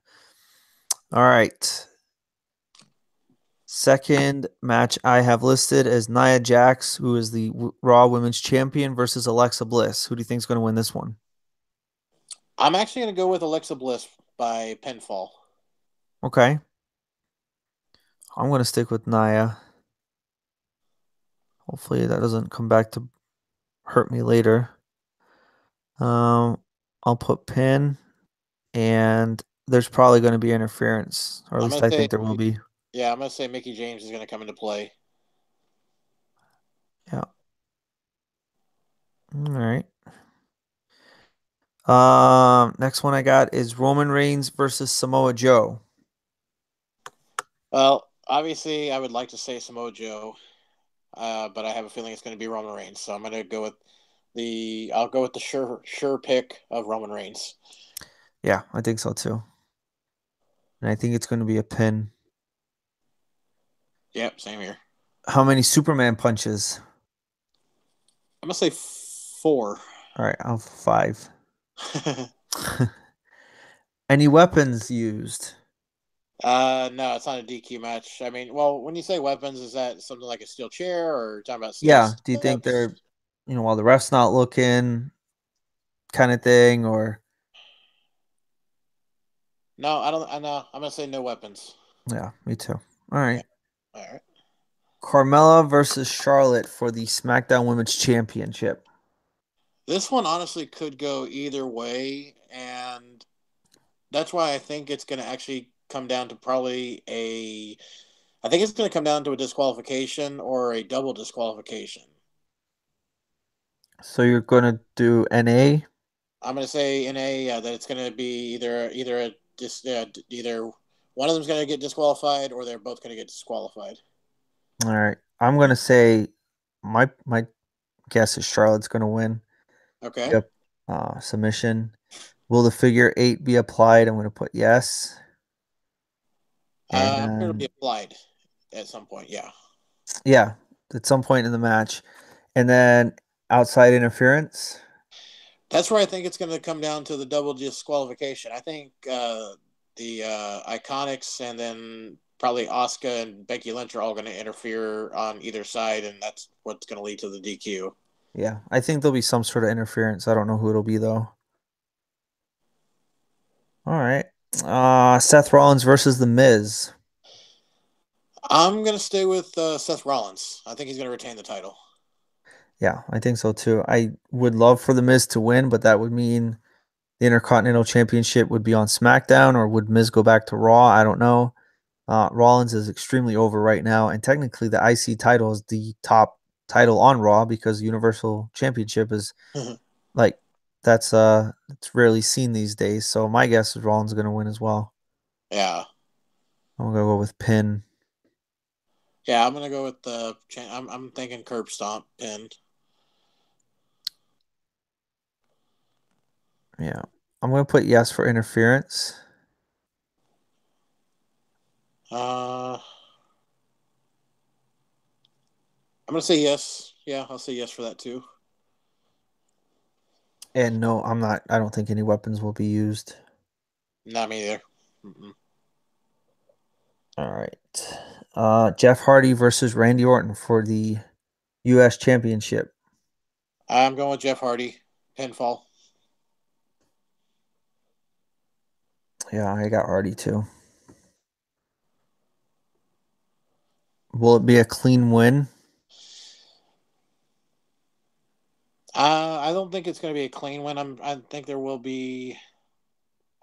All right. Second match I have listed is Nia Jax, who is the Raw Women's Champion, versus Alexa Bliss. Who do you think is going to win this one? I'm actually going to go with Alexa Bliss by pinfall. Okay. I'm gonna stick with Naya. Hopefully that doesn't come back to hurt me later. Um, I'll put pin, and there's probably going to be interference, or at I'm least gonna I say, think there will be. yeah, I'm gonna say Mickey James is gonna come into play. Yeah. All right. Next one I got is Roman Reigns versus Samoa Joe. Well, obviously, I would like to say Samoa Joe, but I have a feeling it's going to be Roman Reigns. So I'm going to go with I'll go with the sure pick of Roman Reigns. Yeah, I think so too. And I think it's going to be a pin. Yep, same here. How many Superman punches? I'm gonna say four. All right, I'll have five. Any weapons used? No, it's not a DQ match. I mean, well, when you say weapons, is that something like a steel chair, or talking about steel Yeah. Do you think steps? they're, while the ref's not looking, kind of thing, or No, I don't. I know. I'm gonna say no weapons. yeah, me too. All Yeah. right. All right. Carmella versus Charlotte for the SmackDown Women's Championship. This one honestly could go either way, and that's why I think it's going to actually come down to probably a. I think it's going to come down to a disqualification or a double disqualification. So you're gonna do NA? I'm going to say in a that it's going to be either one of them's going to get disqualified or they're both going to get disqualified. All right. I'm gonna say my guess is Charlotte's gonna win. Okay. Yep. Submission. Will the figure eight be applied? I'm gonna put yes. And I'm sure it'll be then applied at some point. Yeah. yeah, at some point in the match. And then outside interference. That's where I think it's going to come down to the double disqualification. I think the Iconics and then probably Asuka and Becky Lynch are all going to interfere on either side, and that's what's going to lead to the DQ. Yeah, I think there'll be some sort of interference. I don't know who it'll be though. All right. Seth Rollins versus The Miz. I'm going to stay with Seth Rollins. I think he's going to retain the title. Yeah, I think so too. I would love for The Miz to win, but that would mean the Intercontinental Championship would be on SmackDown, or would Miz go back to Raw? I don't know. Rollins is extremely over right now, and technically the IC title is the top title on Raw because Universal Championship is like it's rarely seen these days. So my guess is Rollins is going to win as well. Yeah. I'm gonna go with pin. Yeah, I'm going to go with I'm thinking curb stomp pin. Yeah, I'm gonna put yes for interference. I'm going to say yes. Yeah, I'll say yes for that too. And no, I'm not. I don't think any weapons will be used. Not me either. Mm-mm. All right. Jeff Hardy versus Randy Orton for the U.S. Championship. I'm going with Jeff Hardy. Pinfall. Yeah, I got Hardy too. Will it be a clean win? I don't think it's going to be a clean win. I think there will be.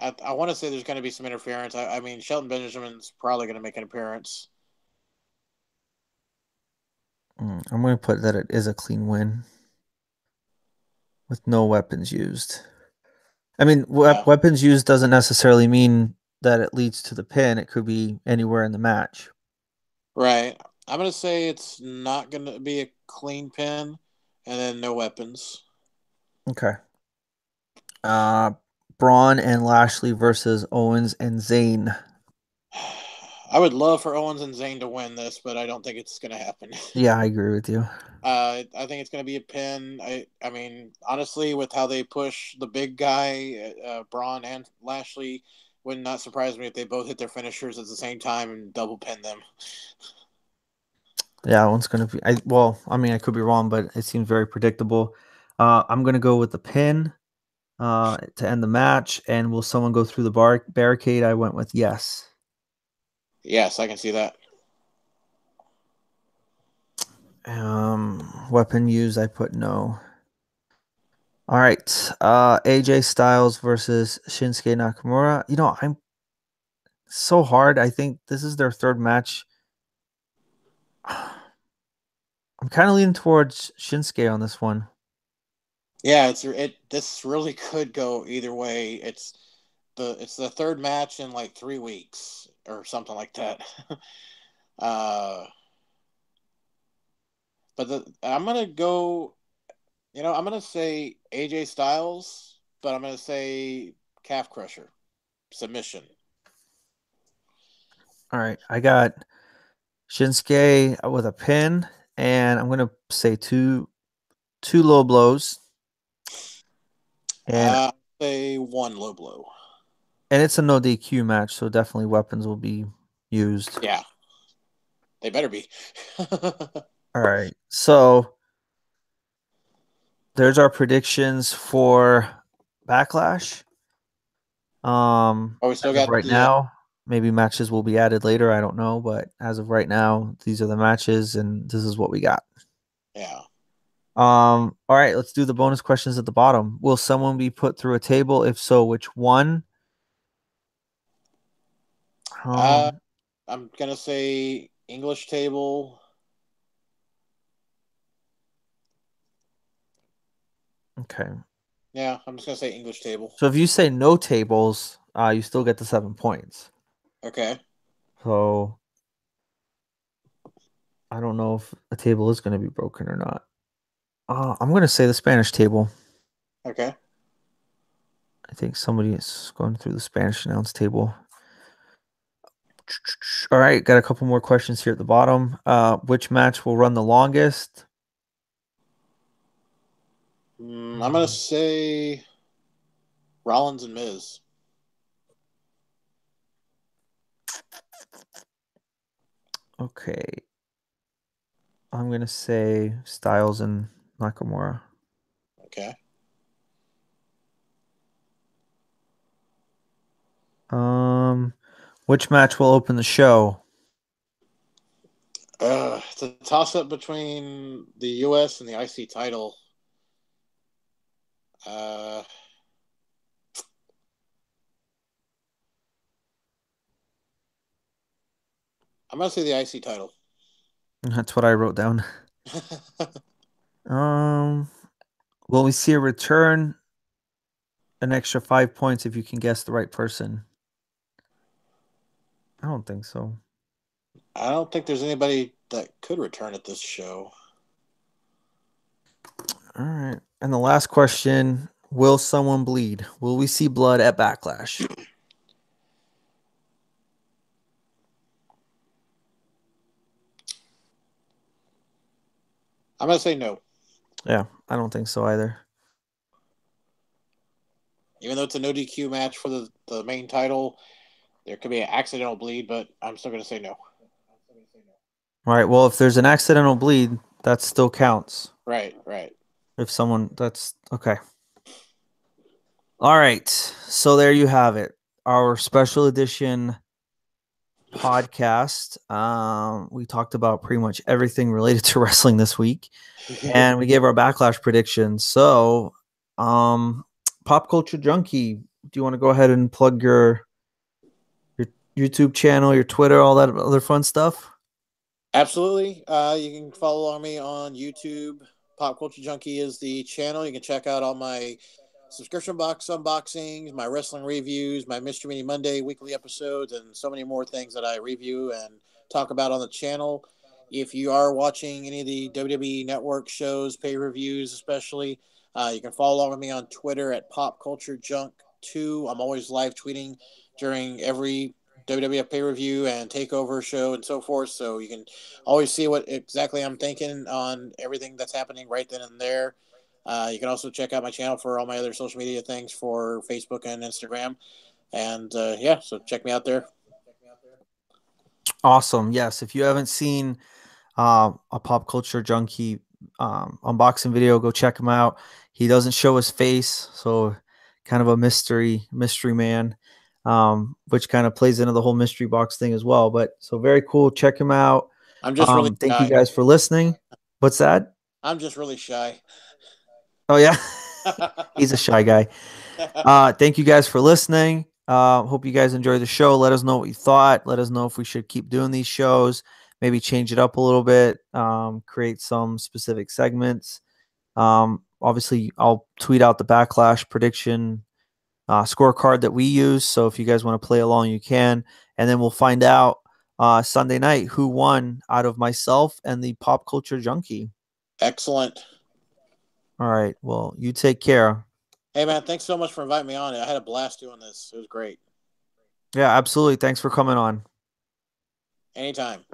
I want to say there's going to be some interference. I mean, Shelton Benjamin's probably going to make an appearance. I'm going to put that it is a clean win with no weapons used. I mean, Yeah, weapons used doesn't necessarily mean that it leads to the pin. It could be anywhere in the match. right. I'm going to say it's not going to be a clean pin, and then no weapons. Okay. Uh, Braun and Lashley versus Owens and Zayn. I would love for Owens and Zayn to win this, but I don't think it's going to happen. Yeah, I agree with you. I think it's going to be a pin. I mean, honestly, with how they push the big guy, Braun and Lashley, would not surprise me if they both hit their finishers at the same time and double pin them. Yeah, that one's gonna be. I mean, I could be wrong, but it seems very predictable. I'm gonna go with the pin to end the match. And will someone go through the barricade? I went with yes. Yes, I can see that. Weapon used, I put no. All right. AJ Styles versus Shinsuke Nakamura. I'm so hard. I think this is their third match. I'm kind of leaning towards Shinsuke on this one. Yeah, this really could go either way. It's the third match in like 3 weeks or something like that. uh, but I'm gonna go. I'm gonna say AJ Styles, but I'm gonna say calf crusher submission. All right. I got Shinsuke with a pin, and I'm gonna say two low blows, and Say one low blow. it's a no DQ match, so definitely weapons will be used. Yeah, they better be. All right. So there's our predictions for Backlash. Oh, we still As of got right the now, maybe matches will be added later. I don't know, but as of right now, these are the matches, and this is what we got. yeah. All right, let's do the bonus questions at the bottom. Will someone be put through a table? If so, which one? Uh, Um, I'm gonna say English table. okay. Yeah, I'm just gonna say English table. So if you say no tables, you still get the 7 points. Okay. So I don't know if a table is going to be broken or not. I'm going to say the Spanish table. Okay. I think somebody is going through the Spanish announce table. All right, got a couple more questions here at the bottom. Which match will run the longest? I'm gonna say Rollins and Miz. Okay, I'm gonna say Styles and Nakamura. Okay. Um, which match will open the show? It's a toss up between the U.S. and the IC title. Uh, I'm gonna say the IC title. That's what I wrote down. Um, will we see a return? An extra 5 points if you can guess the right person. I don't think so. I don't think there's anybody that could return at this show. All right. And the last question, will someone bleed? Will we see blood at Backlash? I'm gonna say no. Yeah, I don't think so either. Even though it's a no DQ match for the main title, there could be an accidental bleed, but I'm still gonna say no. All right. Well, if there's an accidental bleed, that still counts. Right, right. If someone, that's okay. All right. So there you have it. Our special edition podcast. We talked about pretty much everything related to wrestling this week, and we gave our backlash predictions. So, Pop Culture Junkie, do you want to go ahead and plug your YouTube channel, your Twitter, all that other fun stuff? Absolutely. You can follow me on YouTube. Pop Culture Junkie is the channel. You can check out all my subscription box unboxings, my wrestling reviews, my Mystery Mini Monday weekly episodes, and so many more things that I review and talk about on the channel. If you are watching any of the WWE Network shows, pay reviews especially, you can follow me on Twitter at Pop Culture Junk 2. I'm always live tweeting during every WWF pay review and takeover show and so forth. So you can always see what exactly I'm thinking on everything that's happening right then and there. You can also check out my channel for all my other social media things for Facebook and Instagram. And yeah, so check me out there. Awesome. Yes. If you haven't seen a Pop Culture Junkie unboxing video, go check him out. He doesn't show his face, so kind of a mystery man, which kind of plays into the whole mystery box thing as well. But so very cool. Check him out. I'm just really Thank you shy. guys for listening. What's that? I'm just really shy. Oh yeah, he's a shy guy. Thank you guys for listening. Hope you guys enjoy the show. Let us know what you thought. Let us know if we should keep doing these shows. Maybe change it up a little bit. Create some specific segments. Obviously, I'll tweet out the backlash prediction scorecard that we use. So if you guys want to play along, you can. And then we'll find out Sunday night who won out of myself and the Pop Culture Junkie. Excellent. All right. Well, you take care. Hey man, thanks so much for inviting me on. I had a blast doing this. It was great. Yeah, absolutely. Thanks for coming on. Anytime.